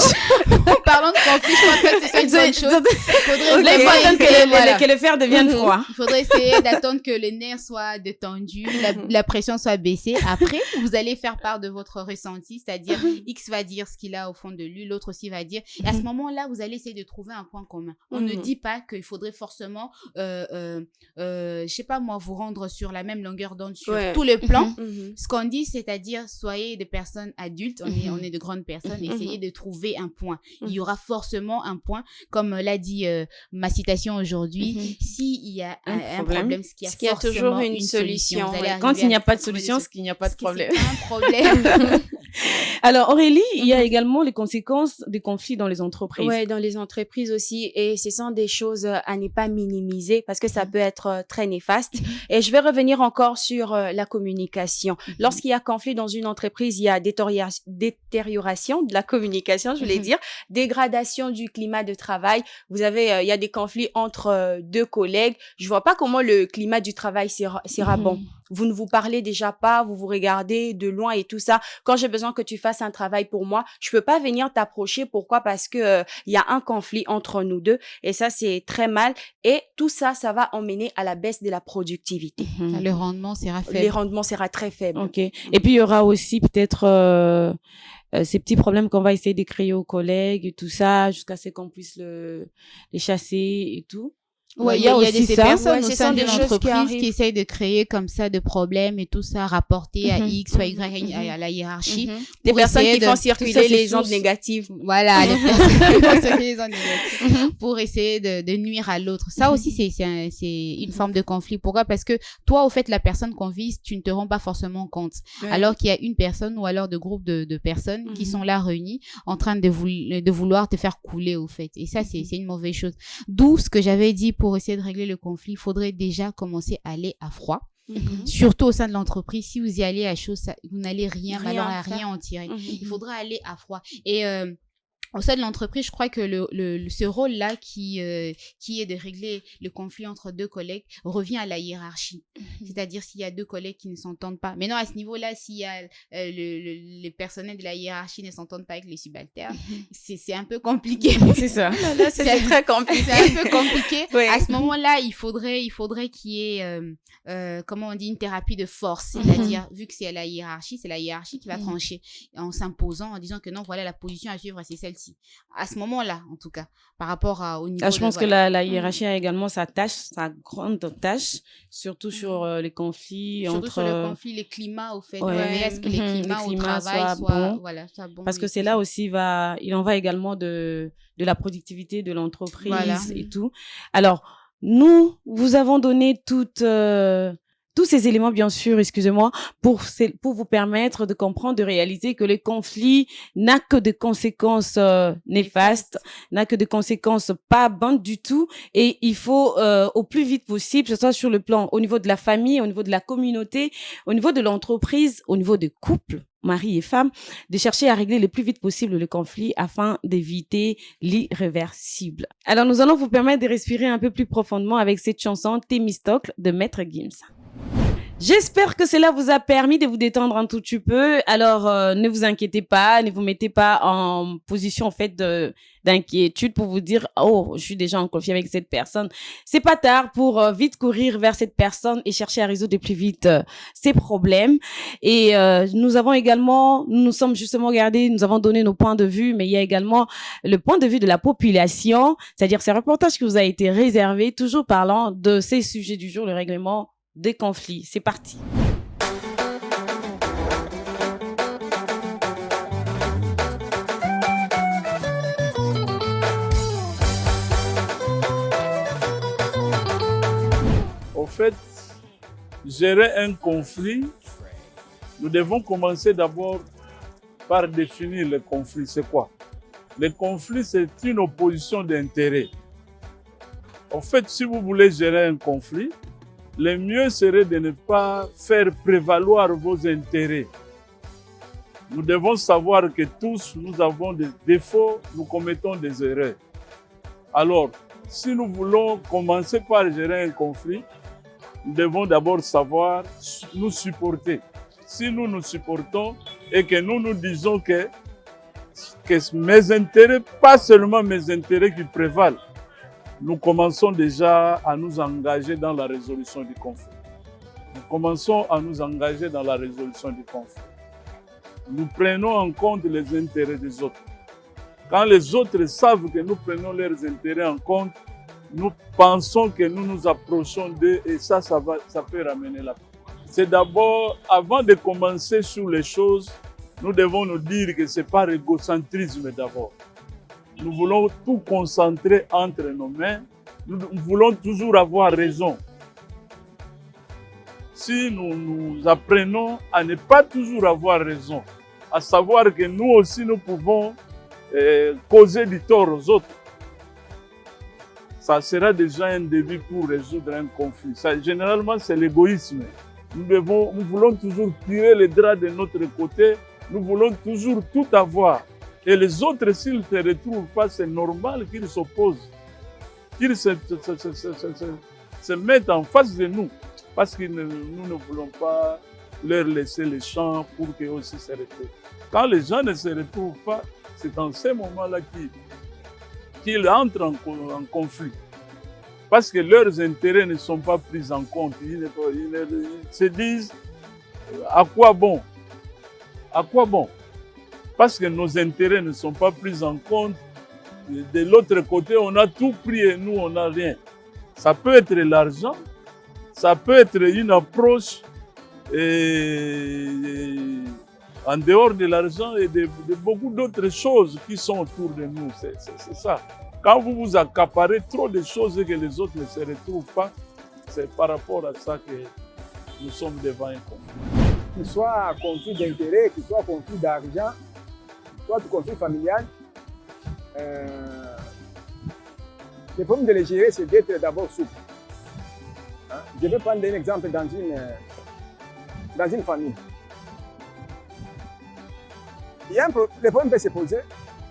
Parlons de conflit, je pense pas que c'est une bonne chose. Il faudrait attendre que le fer devienne froid. Il faudrait essayer d'attendre que les nerfs soient détendus, la pression soit baissée. Après, vous allez faire part de votre ressenti, c'est-à-dire X va dire ce qu'il a au fond de lui, l'autre aussi va dire. Et à ce moment-là, vous allez essayer de trouver un point commun. On ne dit pas qu'il faudrait forcément, je sais pas moi, vous rendre sur la même longueur d'onde sur tous les plans. Ce qu'on dit, c'est-à-dire, soyez des personnes adultes, on est de grandes personnes, essayez de trouver un point. Il y aura forcément un point, comme l'a dit ma citation aujourd'hui, s'il y a un problème, ce qu'il y a toujours une solution. Quand il n'y a pas de solution, c'est qu'il n'y a pas de problème. C'est un problème. Alors, Aurélie, il y a également les conséquences des conflits dans les entreprises. Ouais, dans les entreprises aussi. Et ce sont des choses à ne pas minimiser parce que ça peut être très néfaste. Et je vais revenir encore sur la communication. Lorsqu'il y a conflit dans une entreprise, il y a détérioration de la communication, je voulais dire, dégradation du climat de travail. Vous avez, il y a des conflits entre deux collègues. Je vois pas comment le climat du travail sera bon. Vous ne vous parlez déjà pas, vous vous regardez de loin et tout ça. Quand j'ai besoin que tu fasses un travail pour moi, je peux pas venir t'approcher. Pourquoi? Parce que il y a un conflit entre nous deux et ça c'est très mal. Et tout ça, ça va emmener à la baisse de la productivité. Le rendement sera faible. Les rendements sera très faible. Ok. Et puis il y aura aussi peut-être ces petits problèmes qu'on va essayer de créer aux collègues et tout ça, jusqu'à ce qu'on puisse les chasser et tout. Ouais, il y a des personnes au sein d'une entreprise qui qui essayent de créer comme ça de problèmes et tout ça, rapporter à X ou à Y, à la hiérarchie. Des personnes qui font circuler les ondes négatives. Voilà, les personnes qui font circuler les ondes négatives pour essayer de nuire à l'autre. Ça aussi, c'est une forme de conflit. Pourquoi? Parce que toi, au fait, la personne qu'on vise, tu ne te rends pas forcément compte. Ouais. Alors qu'il y a une personne ou alors de groupes de personnes qui sont là réunies en train de vouloir te faire couler, au fait. Et ça, c'est une mauvaise chose. D'où ce que j'avais dit pour essayer de régler le conflit, il faudrait déjà commencer à aller à froid. Surtout au sein de l'entreprise, si vous y allez à chaud, vous n'allez rien en tirer. Il faudra aller à froid. Et au sein de l'entreprise, je crois que ce rôle-là qui est de régler le conflit entre deux collègues revient à la hiérarchie. C'est-à-dire s'il y a deux collègues qui ne s'entendent pas. Maintenant, à ce niveau-là, s'il y a les personnels de la hiérarchie ne s'entendent pas avec les subalternes, c'est un peu compliqué. C'est ça. Là, c'est très compliqué. C'est un peu compliqué. Oui. À ce moment-là, il faudrait qu'il y ait, comment on dit, une thérapie de force. C'est-à-dire, vu que c'est la hiérarchie qui va trancher en s'imposant, en disant que non, voilà, la position à suivre, c'est celle-ci. À ce moment-là, en tout cas, par rapport au niveau. Je pense que la hiérarchie a également sa grande tâche, surtout sur les conflits surtout entre. Sur le conflit, les climats, au fait. Ouais. Est-ce que les climats au travail soient bons. Parce que c'est là aussi il en va également de la productivité de l'entreprise et tout. Alors, nous vous avons donné tous ces éléments, bien sûr, excusez-moi, pour vous permettre de comprendre, de réaliser que le conflit n'a que des conséquences néfastes, n'a que des conséquences pas bonnes du tout. Et il faut, au plus vite possible, que ce soit sur le plan, au niveau de la famille, au niveau de la communauté, au niveau de l'entreprise, au niveau des couples, mari et femme, de chercher à régler le plus vite possible le conflit afin d'éviter l'irréversible. Alors, nous allons vous permettre de respirer un peu plus profondément avec cette chanson Thémistocle de Maître Gims. J'espère que cela vous a permis de vous détendre un tout petit peu. Alors, ne vous inquiétez pas, ne vous mettez pas en position en fait d'inquiétude pour vous dire « Oh, je suis déjà en conflit avec cette personne ». C'est pas tard pour vite courir vers cette personne et chercher à résoudre plus vite ses problèmes. Et nous sommes justement regardés, nous avons donné nos points de vue, mais il y a également le point de vue de la population, c'est-à-dire ce reportage qui vous a été réservé, toujours parlant de ces sujets du jour, le règlement des conflits. C'est parti. Au fait, gérer un conflit, nous devons commencer d'abord par définir le conflit. C'est quoi? Le conflit, c'est une opposition d'intérêts. En fait, si vous voulez gérer un conflit, le mieux serait de ne pas faire prévaloir vos intérêts. Nous devons savoir que tous, nous avons des défauts, nous commettons des erreurs. Alors, si nous voulons commencer par gérer un conflit, nous devons d'abord savoir nous supporter. Si nous nous supportons et que nous nous disons que mes intérêts, pas seulement mes intérêts qui prévalent, nous commençons déjà à nous engager dans la résolution du conflit. Nous commençons à nous engager dans la résolution du conflit. Nous prenons en compte les intérêts des autres. Quand les autres savent que nous prenons leurs intérêts en compte, nous pensons que nous nous approchons d'eux et ça peut ramener la paix. C'est d'abord, avant de commencer sur les choses, nous devons nous dire que ce n'est pas l'égocentrisme d'abord. Nous voulons tout concentrer entre nos mains. Nous voulons toujours avoir raison. Si nous apprenons à ne pas toujours avoir raison, à savoir que nous aussi, nous pouvons causer du tort aux autres. Ça sera déjà un début pour résoudre un conflit. Ça, généralement, c'est l'égoïsme. Nous voulons toujours tirer les draps de notre côté. Nous voulons toujours tout avoir. Et les autres, s'ils ne se retrouvent pas, c'est normal qu'ils s'opposent. Qu'ils se mettent en face de nous. Parce que nous ne voulons pas leur laisser le champ pour qu'eux aussi se retrouvent. Quand les gens ne se retrouvent pas, c'est dans ces moments-là qu'ils entrent en conflit. Parce que leurs intérêts ne sont pas pris en compte. Ils se disent, à quoi bon? À quoi bon? Parce que nos intérêts ne sont pas pris en compte. De l'autre côté, on a tout pris et nous, on n'a rien. Ça peut être l'argent, ça peut être une approche en dehors de l'argent et de beaucoup d'autres choses qui sont autour de nous. C'est ça. Quand vous vous accaparez trop de choses et que les autres ne se retrouvent pas, c'est par rapport à ça que nous sommes devant un conflit. Qu'il soit un conflit d'intérêt, qu'il soit un conflit d'argent, soit un conflit familial, le problème de les gérer, c'est d'être d'abord souple. Hein? Je vais prendre un exemple dans une famille. Le problème peut se poser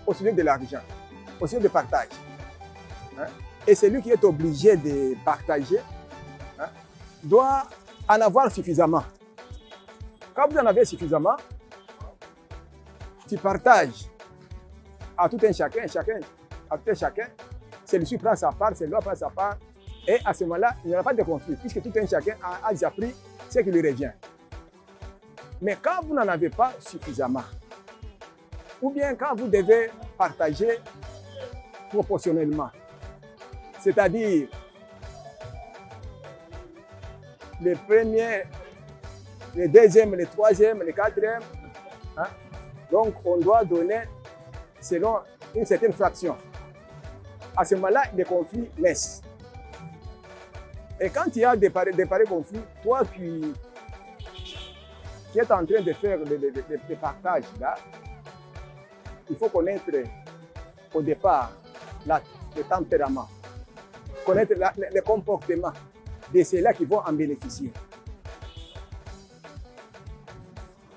au sujet de l'argent, au sujet du partage. Hein? Et celui qui est obligé de partager doit en avoir suffisamment. Quand vous en avez suffisamment, tu partages à tout un chacun, celui-ci prend sa part, celui-là prend sa part, et à ce moment-là, il n'y aura pas de conflit, puisque tout un chacun a déjà pris ce qui lui revient. Mais quand vous n'en avez pas suffisamment, ou bien quand vous devez partager proportionnellement, c'est-à-dire les premiers, les deuxièmes, les troisièmes, les quatrièmes, hein? Donc on doit donner selon une certaine fraction. À ce moment-là, les conflits naissent. Et quand il y a des pareils conflits, toi qui es en train de faire des partages là, il faut connaître au départ le tempérament, connaître le comportement de ceux-là qui vont en bénéficier.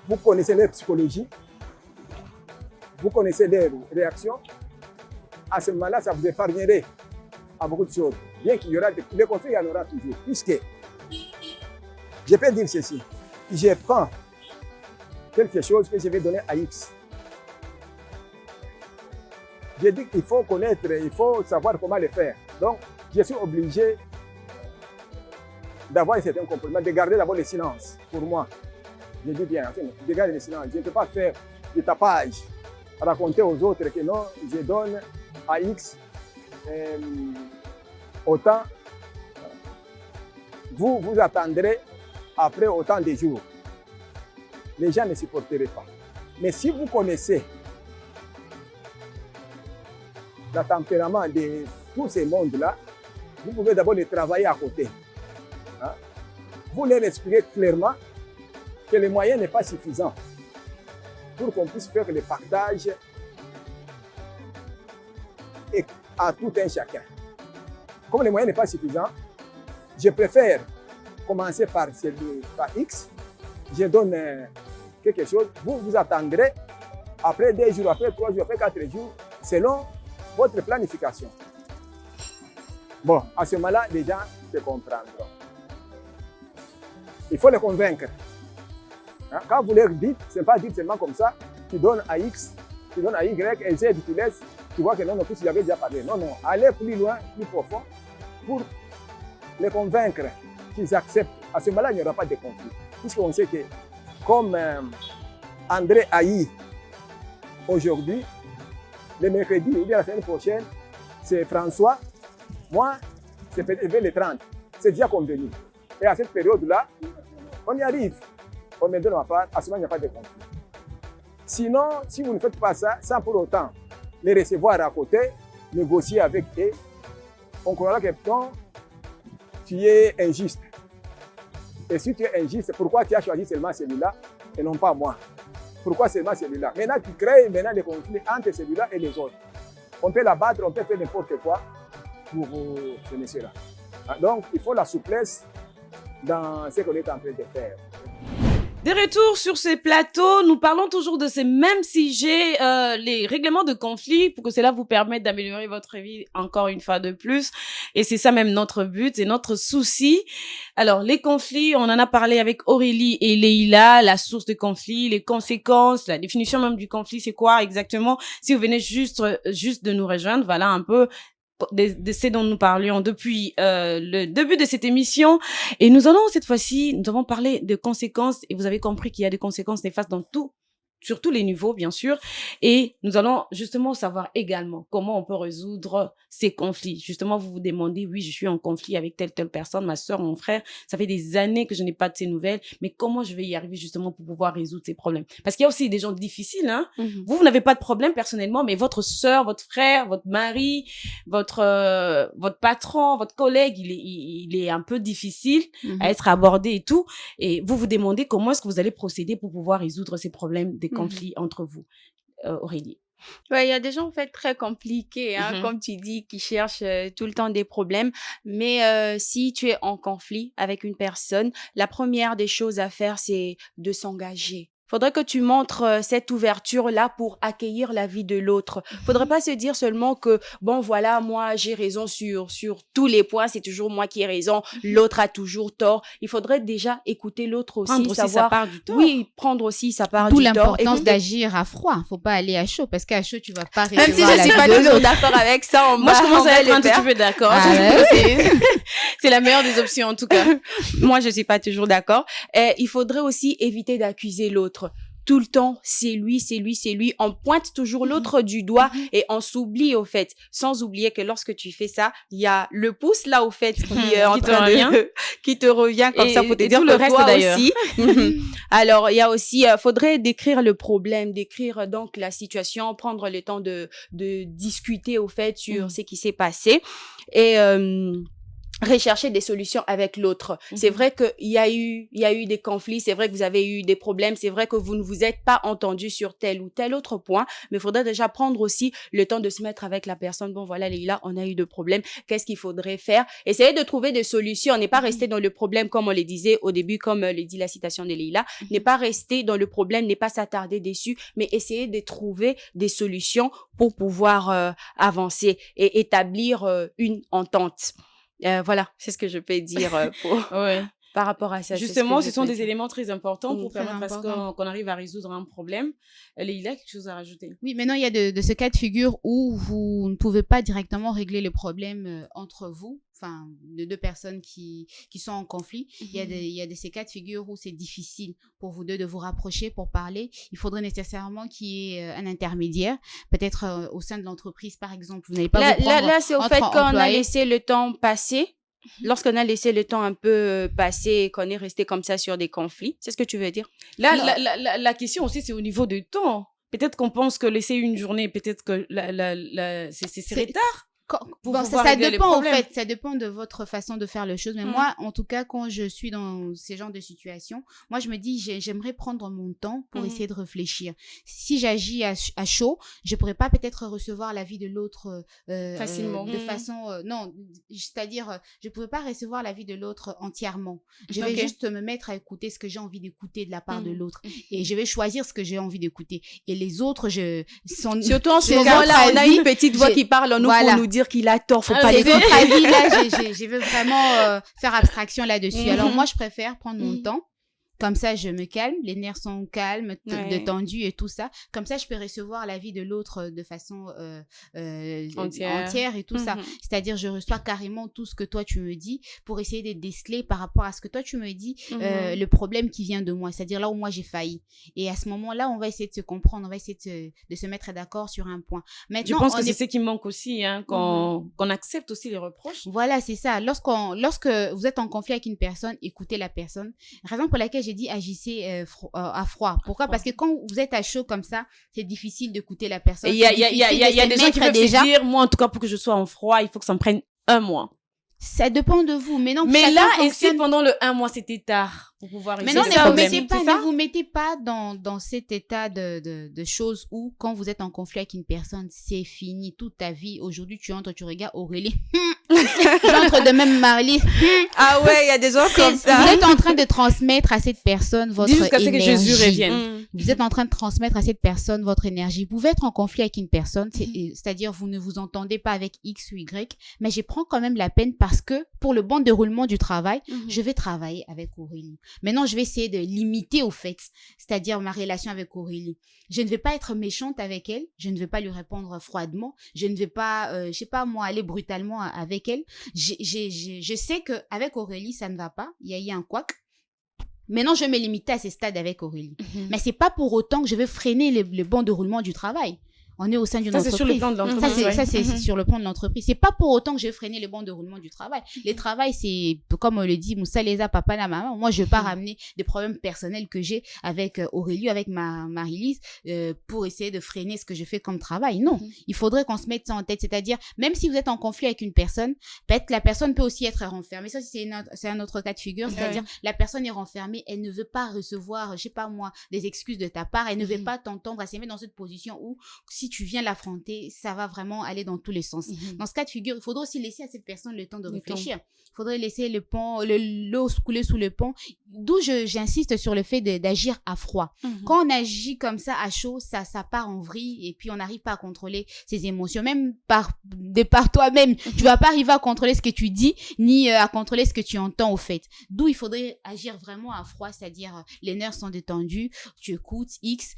Vous connaissez leur psychologie, vous connaissez leurs réactions. À ce moment-là, ça vous épargnerait à beaucoup de choses. Bien qu'il y aura des conflits, il y en aura toujours. Puisque, je peux dire ceci, je prends quelque chose que je vais donner à X. J'ai dit qu'il faut connaître, il faut savoir comment le faire. Donc, je suis obligé d'avoir un certain comportement, de garder d'abord le silence pour moi. Je dis bien, de garder le silence. Je ne peux pas faire du tapage, raconter aux autres que non, je donne à X autant. Vous attendrez après autant de jours. Les gens ne supporteraient pas. Mais si vous connaissez le tempérament de tous ces mondes-là, vous pouvez d'abord les travailler à côté. Hein? Vous leur expliquez clairement que le moyen n'est pas suffisant pour qu'on puisse faire le partage à tout un chacun. Comme le moyen n'est pas suffisant, je préfère commencer par X, je donne quelque chose, vous attendrez après 2 jours, après 3 jours, après 4 jours, selon votre planification. Bon, à ce moment-là, les gens se comprendront. Il faut les convaincre. Hein? Quand vous leur dites, ce n'est pas dire seulement comme ça, tu donnes à X, tu donnes à Y, et Z, tu laisses, tu vois que non, plus j'avais déjà parlé. Non, non, allez plus loin, plus profond, pour les convaincre qu'ils acceptent. À ce moment-là, il n'y aura pas de conflit. Puisqu'on sait que, comme André Aïe, aujourd'hui, le mercredi ou bien la semaine prochaine, c'est François, moi, c'est peut-être le 30. C'est déjà convenu. Et à cette période-là, on y arrive. On me donne ma part, à ce moment, il n'y a pas de conflit. Sinon, si vous ne faites pas ça, sans pour autant les recevoir à côté, négocier avec eux, on croira que non, tu es injuste. Et si tu es injuste, pourquoi tu as choisi seulement celui-là et non pas moi? Pourquoi seulement celui-là? Maintenant, tu crées maintenant des conflits entre celui-là et les autres. On peut l'abattre, on peut faire n'importe quoi pour ce monsieur-là. Donc, il faut la souplesse dans ce qu'on est en train de faire. De retour sur ces plateaux, nous parlons toujours de ces mêmes sujets, les règlements de conflits, pour que cela vous permette d'améliorer votre vie encore une fois de plus. Et c'est ça même notre but, c'est notre souci. Alors, les conflits, on en a parlé avec Aurélie et Leïla, la source de conflits, les conséquences, la définition même du conflit, c'est quoi exactement? Si vous venez juste de nous rejoindre, voilà un peu de ce dont nous parlions depuis le début de cette émission. Et nous allons cette fois-ci, nous avons parlé de conséquences et vous avez compris qu'il y a des conséquences néfastes sur tous les niveaux, bien sûr. Et nous allons justement savoir également comment on peut résoudre ces conflits. Justement, vous vous demandez, oui, je suis en conflit avec telle personne, ma soeur, mon frère. Ça fait des années que je n'ai pas de ces nouvelles. Mais comment je vais y arriver justement pour pouvoir résoudre ces problèmes? Parce qu'il y a aussi des gens difficiles, hein. Vous n'avez pas de problème personnellement, mais votre soeur, votre frère, votre mari, votre patron, votre collègue, il est un peu difficile à être abordé et tout. Et vous vous demandez comment est-ce que vous allez procéder pour pouvoir résoudre ces problèmes des conflits entre vous. Aurélie. Ouais, il y a des gens en fait très compliqués, hein, comme tu dis, qui cherchent tout le temps des problèmes. Mais si tu es en conflit avec une personne, la première des choses à faire, c'est de s'engager. Faudrait que tu montres cette ouverture-là pour accueillir la vie de l'autre. Faudrait pas se dire seulement que, bon, voilà, moi, j'ai raison sur tous les points, c'est toujours moi qui ai raison, l'autre a toujours tort. Il faudrait déjà écouter l'autre aussi, prendre savoir... aussi sa part du tort. Oui, prendre aussi sa part D'où du tort. l'importance d'agir à froid. Faut pas aller à chaud, parce qu'à chaud, tu vas pas recevoir Même si je suis pas toujours d'accord avec ça, moi, je commence à être un tout petit peu d'accord. Ah ouais? C'est la meilleure des options, en tout cas. Moi, je suis pas toujours d'accord. Et il faudrait aussi éviter d'accuser l'autre. Tout le temps, c'est lui. On pointe toujours l'autre du doigt et on s'oublie au fait. Sans oublier que lorsque tu fais ça, il y a le pouce là au fait qui est en train de qui te revient comme ça pour te dire tout que le reste toi d'ailleurs. aussi. Alors il y a aussi, faudrait décrire le problème, décrire donc la situation, prendre le temps de discuter au fait sur ce qui s'est passé et rechercher des solutions avec l'autre. C'est vrai qu'il y a eu des conflits, c'est vrai que vous avez eu des problèmes, c'est vrai que vous ne vous êtes pas entendu sur tel ou tel autre point, mais il faudrait déjà prendre aussi le temps de se mettre avec la personne. Bon, voilà, Leïla, on a eu des problèmes. Qu'est-ce qu'il faudrait faire? Essayer de trouver des solutions. On n'est pas resté dans le problème, comme on le disait au début, comme le dit la citation de Leïla. N'est pas rester dans le problème, n'est pas s'attarder dessus, mais essayer de trouver des solutions pour pouvoir avancer et établir une entente. Voilà, c'est ce que je peux dire par rapport à ça. Justement, ce sont des éléments très importants pour permettre qu'on arrive à résoudre un problème. Leïla, quelque chose à rajouter? Oui, maintenant, il y a de ce cas de figure où vous ne pouvez pas directement régler le problème entre vous, enfin, de deux personnes qui sont en conflit. Il y a de ces cas de figure où c'est difficile pour vous deux de vous rapprocher pour parler. Il faudrait nécessairement qu'il y ait un intermédiaire, peut-être au sein de l'entreprise, par exemple. Vous n'allez pas vous prendre là, c'est au fait entre qu'on a employés. laissé le temps passer. Lorsqu'on a laissé le temps un peu passer et qu'on est resté comme ça sur des conflits, c'est ce que tu veux dire? Là, la question aussi, c'est au niveau du temps. Peut-être qu'on pense que laisser une journée, peut-être que c'est tard. Bon, ça dépend en fait, ça dépend de votre façon de faire les choses. Mais moi, en tout cas, quand je suis dans ces genres de situations, moi je me dis j'aimerais prendre mon temps pour essayer de réfléchir. Si j'agis à chaud, je pourrais pas peut-être recevoir l'avis de l'autre facilement, de façon non, c'est-à-dire je pourrais pas recevoir l'avis de l'autre entièrement. Je vais juste me mettre à écouter ce que j'ai envie d'écouter de la part de l'autre et je vais choisir ce que j'ai envie d'écouter. Et les autres, surtout en ce moment-là, on a une petite voix qui parle en nous pour nous dire qu'il a tort, faut pas les autres avis là, je veux vraiment faire abstraction là-dessus. Alors moi je préfère prendre mon temps. Comme ça, je me calme, les nerfs sont calmes, détendus et tout ça. Comme ça, je peux recevoir l'avis de l'autre de façon entière et tout ça. C'est-à-dire, je reçois carrément tout ce que toi, tu me dis pour essayer de déceler par rapport à ce que toi, tu me dis, le problème qui vient de moi. C'est-à-dire là où moi, j'ai failli. Et à ce moment-là, on va essayer de se comprendre, on va essayer de se mettre d'accord sur un point. Maintenant, je pense que c'est ce qui manque aussi, hein, qu'on accepte aussi les reproches. Voilà, c'est ça. Lorsque vous êtes en conflit avec une personne, écoutez la personne. Raison pour laquelle j'ai dit agissez à froid. Pourquoi? Parce que quand vous êtes à chaud comme ça, c'est difficile d'écouter la personne. Il y a des gens qui peuvent se dire, moi en tout cas pour que je sois en froid, il faut que ça me prenne 1 mois. Ça dépend de vous. Mais non. Mais là, et si pendant le 1 mois c'était tard? pour pouvoir Mais résoudre non, les problèmes. ne vous mettez pas dans cet état de choses où, quand vous êtes en conflit avec une personne, c'est fini toute ta vie. Aujourd'hui, tu entres, tu regardes Aurélie. J'entre de même Marley. Ah ouais, il y a des gens comme ça. Vous êtes en train de transmettre à cette personne votre énergie. Jusqu'à ce que Jésus revienne. Vous êtes en train de transmettre à cette personne votre énergie. Vous pouvez être en conflit avec une personne, c'est-à-dire vous ne vous entendez pas avec X ou Y, mais je prends quand même la peine parce que pour le bon déroulement du travail, je vais travailler avec Aurélie. Maintenant, je vais essayer de limiter au fait, c'est-à-dire ma relation avec Aurélie. Je ne vais pas être méchante avec elle, je ne vais pas lui répondre froidement, je ne vais pas, je sais pas moi, aller brutalement avec elle. Je sais que avec Aurélie, ça ne va pas, il y a un couac. Maintenant, je vais me limiter à ces stades avec Aurélie. Mais c'est pas pour autant que je vais freiner le bon déroulement du travail. On est au sein d'une entreprise. Ça, c'est sur le plan de l'entreprise. Ça, c'est sur le plan de l'entreprise. C'est pas pour autant que je vais freiner le bon déroulement du travail. Le travail, c'est, comme on le dit, Moussa Leza, papa, la maman. Moi, je vais pas ramener des problèmes personnels que j'ai avec Aurélie, avec Marie-Lise, pour essayer de freiner ce que je fais comme travail. Non. Il faudrait qu'on se mette ça en tête. C'est-à-dire, même si vous êtes en conflit avec une personne, peut-être la personne peut aussi être renfermée. Ça, c'est un autre cas de figure. C'est-à-dire, la personne est renfermée, elle ne veut pas recevoir, je sais pas moi, des excuses de ta part. Elle ne veut pas t'entendre. Elle se met dans cette position où, si tu viens l'affronter, ça va vraiment aller dans tous les sens. Dans ce cas de figure, il faudrait aussi laisser à cette personne le temps de réfléchir. Il faudrait laisser l'eau couler sous le pont. D'où j'insiste sur le fait d'agir à froid. Quand on agit comme ça à chaud, ça part en vrille et puis on n'arrive pas à contrôler ses émotions. Même par toi-même, tu vas pas arriver à contrôler ce que tu dis ni à contrôler ce que tu entends au fait. D'où il faudrait agir vraiment à froid, c'est-à-dire les nerfs sont détendus, tu écoutes, X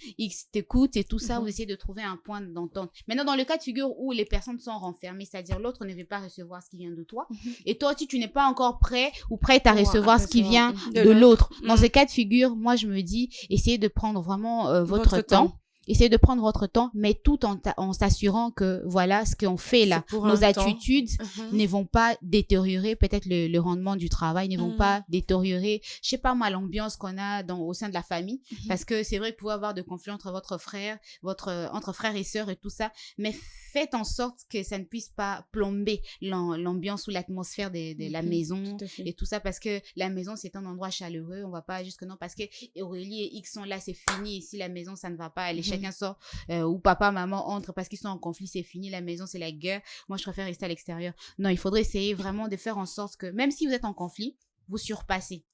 t'écoute et tout ça, vous essayez de trouver un point d'entente. Maintenant, dans le cas de figure où les personnes sont renfermées, c'est-à-dire l'autre ne veut pas recevoir ce qui vient de toi, et toi aussi tu n'es pas encore prêt ou prête à recevoir ce qui vient de l'autre. Dans ce cas de figure, moi je me dis, essayez de prendre vraiment votre temps. Essayez de prendre votre temps, mais tout en s'assurant que, voilà, ce qu'on fait là, nos attitudes ne vont pas détériorer peut-être le rendement du travail, ne vont pas détériorer, je sais pas moi, l'ambiance qu'on a au sein de la famille. Parce que c'est vrai que vous pouvez avoir de conflits entre votre frère, entre frères et sœurs et tout ça, mais faites en sorte que ça ne puisse pas plomber l'ambiance ou l'atmosphère de la maison et tout ça, parce que la maison, c'est un endroit chaleureux, on va pas jusque non, parce que Aurélie et X sont là, c'est fini, ici, la maison, ça ne va pas aller. Chacun sort, ou papa, maman entre parce qu'ils sont en conflit, c'est fini, la maison, c'est la guerre. Moi, je préfère rester à l'extérieur. Non, il faudrait essayer vraiment de faire en sorte que, même si vous êtes en conflit, vous surpassez.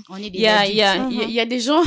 On est des adultes. Il y a des gens,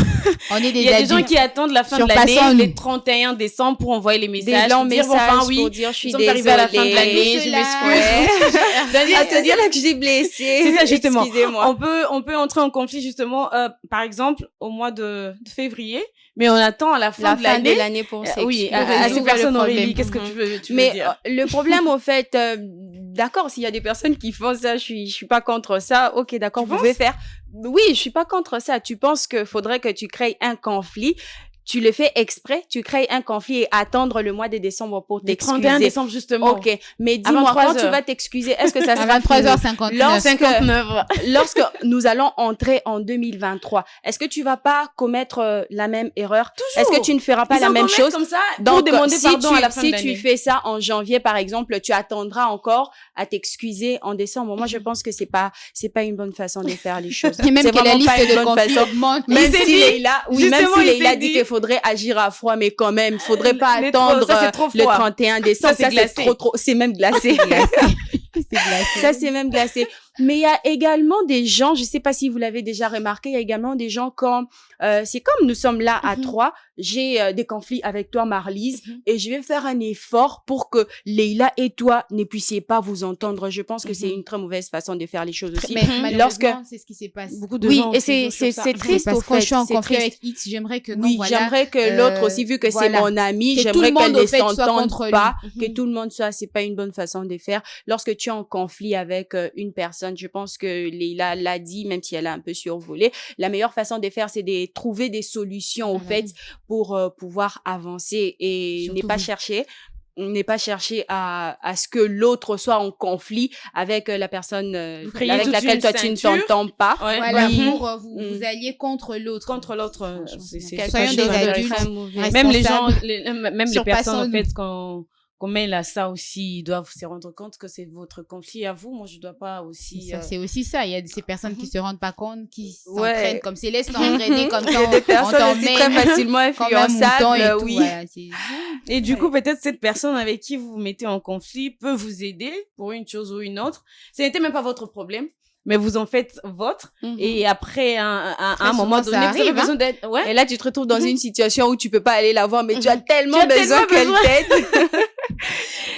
on est des il y a des gens qui attendent la fin de l'année, les 31 décembre pour envoyer les messages. Des longs messages pour dire, je suis désolée. À la fin de l'année, je m'excuse. À te dire là que je suis blessée. C'est ça, justement. Excusez-moi. On peut entrer en conflit, justement, par exemple, au mois de février, mais on attend à la fin de l'année pour oui, à ces personnes, Aurélie, qu'est-ce que tu veux dire? Mais le problème, au fait, d'accord, s'il y a des personnes qui font ça, je suis pas contre ça. Ok, d'accord, vous pouvez faire. Oui, je suis pas contre ça. Tu penses que faudrait que tu crées un conflit. Tu le fais exprès, tu crées un conflit et attendre le mois de décembre pour t'excuser. Le 31 décembre, justement. Ok. Mais dis-moi, quand tu vas t'excuser, est-ce que ça sera à 23h59. Lorsque nous allons entrer en 2023, est-ce que tu vas pas commettre la même erreur? Toujours. Est-ce que tu ne feras pas la même chose? Comme ça, donc, pour demander pardon à la fin de l'année. Si tu fais ça en janvier, par exemple, tu attendras encore à t'excuser en décembre. Moi, je pense que c'est pas une bonne façon de faire les choses. Et même c'est que la liste de conflits augmente. Même si Leïla dit qu'il faudrait agir à froid, mais quand même, il faudrait pas attendre le 31 décembre. Ça, c'est trop, c'est même glacé. Ça, c'est même glacé. Mais il y a également des gens, je sais pas si vous l'avez déjà remarqué, il y a également des gens comme, c'est comme nous sommes là à trois, j'ai des conflits avec toi, Marlise, et je vais faire un effort pour que Leïla et toi ne puissiez pas vous entendre. Je pense que c'est une très mauvaise façon de faire les choses aussi. Mais malheureusement, c'est ce qui s'est passé. Beaucoup de gens. Oui, et c'est triste au fait. Quand je suis en conflit avec X, j'aimerais que non, voilà. J'aimerais que l'autre aussi, vu que c'est mon ami, j'aimerais qu'elle ne s'entende pas, que tout le monde soit, c'est pas une bonne façon de faire. Lorsque tu es en conflit avec une personne, je pense que Leïla l'a dit, même si elle a un peu survolé, la meilleure façon de faire, c'est de trouver des solutions, au fait, pour pouvoir avancer et ne pas chercher à ce que l'autre soit en conflit avec la personne avec laquelle toi tu ne t'entends pas. Ouais. Voilà, pour vous alliez contre l'autre. Contre l'autre, soyons des adultes. Même les gens, même les personnes, en fait, quand qu'on mêle à ça aussi, ils doivent se rendre compte que c'est votre conflit à vous. Moi, je dois pas aussi... C'est aussi ça. Il y a ces personnes qui se rendent pas compte, qui Ouais. s'entraînent comme c'est, laisse s'entraîner comme Il y ça. a des personnes aussi très facilement comme un mouton et influençables, tout. oui. Voilà, Et du coup, peut-être cette personne avec qui vous vous mettez en conflit peut vous aider pour une chose ou une autre. Ce n'était même pas votre problème, mais vous en faites votre. Et après, un moment souvent, donné, ça vous avez arrive, besoin d'être... Ouais. Et là, tu te retrouves dans une situation où tu peux pas aller la voir, mais tu as Tu tellement as besoin tellement qu'elle t'aide.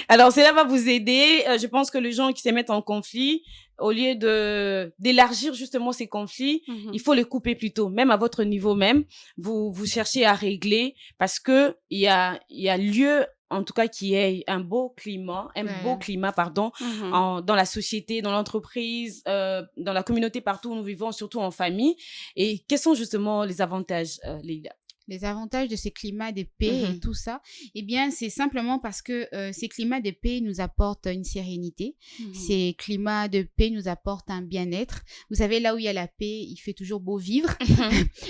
Alors, cela va vous aider. Je pense que les gens qui se mettent en conflit, au lieu d'élargir justement ces conflits, il faut les couper plus tôt. Même à votre niveau même, vous cherchez à régler parce que il y a lieu, en tout cas, qu'il y ait un beau climat, dans la société, dans l'entreprise, dans la communauté partout où nous vivons, surtout en famille. Et quels sont justement les avantages, Leïla? Les avantages de ces climats de paix et tout ça, eh bien, c'est simplement parce que ces climats de paix nous apportent une sérénité. Ces climats de paix nous apportent un bien-être. Vous savez, là où il y a la paix, il fait toujours beau vivre.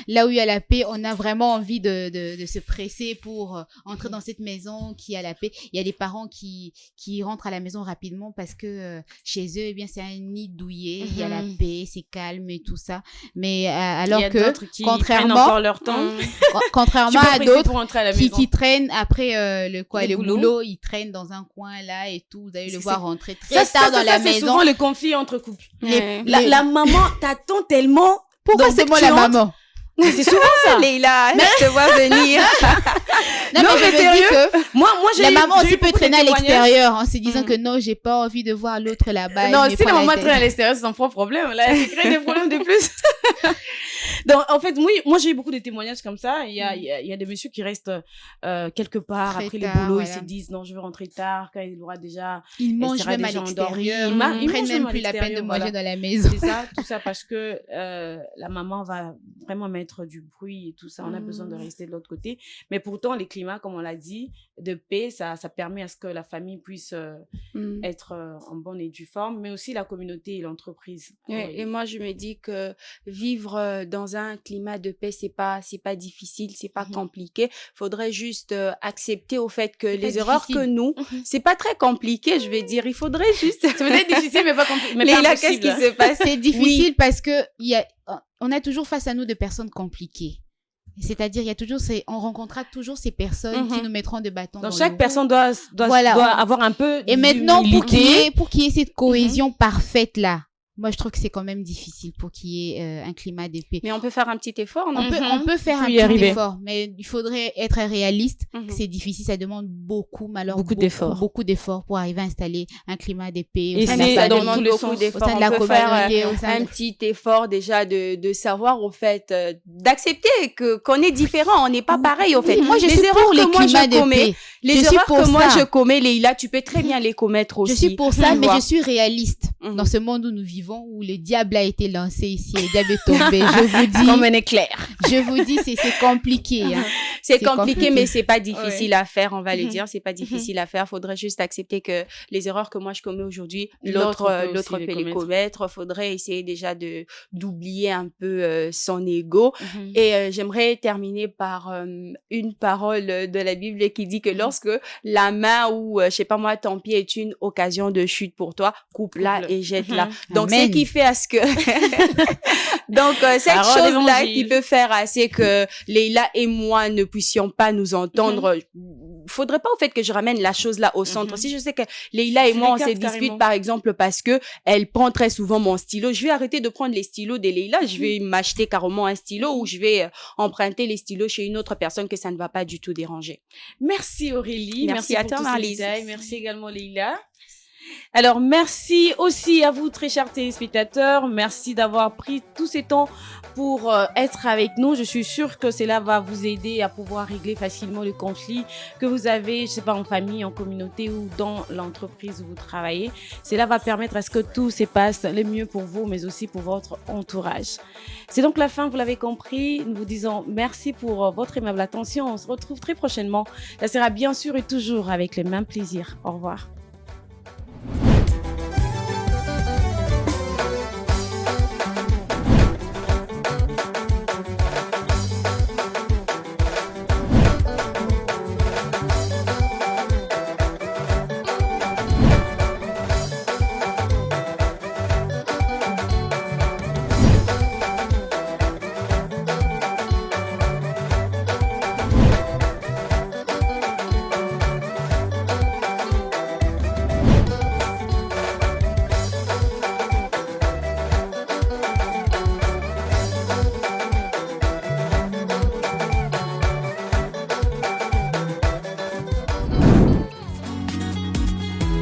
Là où il y a la paix, on a vraiment envie de se presser pour entrer dans cette maison qui a la paix. Il y a des parents qui rentrent à la maison rapidement parce que chez eux, eh bien, c'est un nid douillet. Il y a la paix, c'est calme et tout ça. Mais alors que, contrairement, encore leur temps. Contrairement à d'autres qui traînent après le boulot, ils traînent dans un coin là et tout. Vous allez le voir rentrer très tard dans la maison. C'est souvent le conflit entre couples. La maman t'attend tellement. Pourquoi c'est moi la maman? C'est souvent ça. Leïla, je te vois venir. Non, mais je veux dire que moi, j'ai la maman aussi eu peut beaucoup de traîner à témoignages. l'extérieur en se disant que non, j'ai pas envie de voir l'autre là-bas. Non, si la maman traîne à l'extérieur, c'est son propre problème. Là, elle crée des problèmes de plus. Donc, en fait, moi, j'ai eu beaucoup de témoignages comme ça. Il y a des messieurs qui restent quelque part Très après tard, le boulot. voilà. Ils se disent, non, je veux rentrer tard, quand il aura déjà... Ils mangent sera même à déjà endormi. l'extérieur. Ils prennent mangent même à plus la peine de l'extérieur, manger voilà. dans la maison. C'est ça, tout ça parce que la maman va vraiment mettre du bruit et tout ça. On a besoin de rester de l'autre côté. Mais pourtant, les climats, comme on l'a dit, de paix, ça permet à ce que la famille puisse être en bonne et due forme, mais aussi la communauté et l'entreprise. Et moi, je me dis que vivre dans un climat de paix, c'est pas difficile, c'est pas compliqué. Faudrait juste accepter au fait que les erreurs que nous, c'est pas très compliqué, je vais dire. Il faudrait juste. C'est peut-être difficile, mais pas compliqué. Mais Leïla, pas qu'est-ce impossible. qui se passe? C'est difficile parce que on a toujours face à nous des personnes compliquées. C'est-à-dire, on rencontrera toujours ces personnes qui nous mettront des bâtons dans Donc, chaque le personne doit avoir un peu Et maintenant, d'humilité. pour qu'il y ait cette cohésion parfaite-là, moi, je trouve que c'est quand même difficile pour qu'il y ait un climat de paix. Mais on peut faire un petit effort, non? On peut faire un y petit arriver. effort, mais il faudrait être réaliste. C'est difficile, ça demande beaucoup d'efforts. Beaucoup d'efforts pour arriver à installer un climat de paix. Et Ça c'est dans demande tous les beaucoup sens. d'efforts. Au sein de la On peut faire communauté, au sein un de- petit effort déjà de savoir, au fait, d'accepter qu'on est différent, on n'est pas pareil, au fait. Oui, moi, je les suis erreurs pour les que moi climats je de commets, paix. les Je suis erreurs pour que moi ça. je commets, Leïla, tu peux très bien les commettre aussi. Je suis pour ça, Tu mais vois. je suis réaliste. Dans ce monde où nous vivons, où le diable a été lancé ici, et le diable est tombé, Comme un éclair. je vous dis, c'est compliqué. Hein. C'est C'est compliqué, compliqué. mais c'est pas difficile à faire, on va le dire. C'est pas difficile à faire. Faudrait juste accepter que les erreurs que moi je commets aujourd'hui, l'autre L'autre peut peut les les commettre. Faudrait essayer déjà d'oublier un peu son ego. Et j'aimerais terminer par une parole de la Bible qui dit que lorsque la main ou, je sais pas moi, ton pied est une occasion de chute pour toi, coupe-la et jette-la. Donc, Amen. c'est qui fait à ce que... Donc, cette Parole chose-là d'évangile. qui peut faire assez que Leïla et moi ne puissions pas nous entendre, faudrait pas au fait que je ramène la chose là au centre. Si je sais que Leïla et Tu moi, on se l'écartes dispute carrément. par exemple parce que elle prend très souvent mon stylo, je vais arrêter de prendre les stylos de Leïla, je vais m'acheter carrément un stylo ou je vais emprunter les stylos chez une autre personne que ça ne va pas du tout déranger. Merci Aurélie. Merci à pour toi, tous ces Marlise. détails. Merci également Leïla. Alors, merci aussi à vous, très chers téléspectateurs. Merci d'avoir pris tout ce temps pour être avec nous. Je suis sûre que cela va vous aider à pouvoir régler facilement le conflit que vous avez, je sais pas, en famille, en communauté ou dans l'entreprise où vous travaillez. Cela va permettre à ce que tout se passe le mieux pour vous, mais aussi pour votre entourage. C'est donc la fin, vous l'avez compris. Nous vous disons merci pour votre aimable attention. On se retrouve très prochainement. Ça sera bien sûr et toujours avec le même plaisir. Au revoir.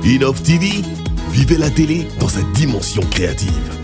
Innov TV, vivez la télé dans sa dimension créative.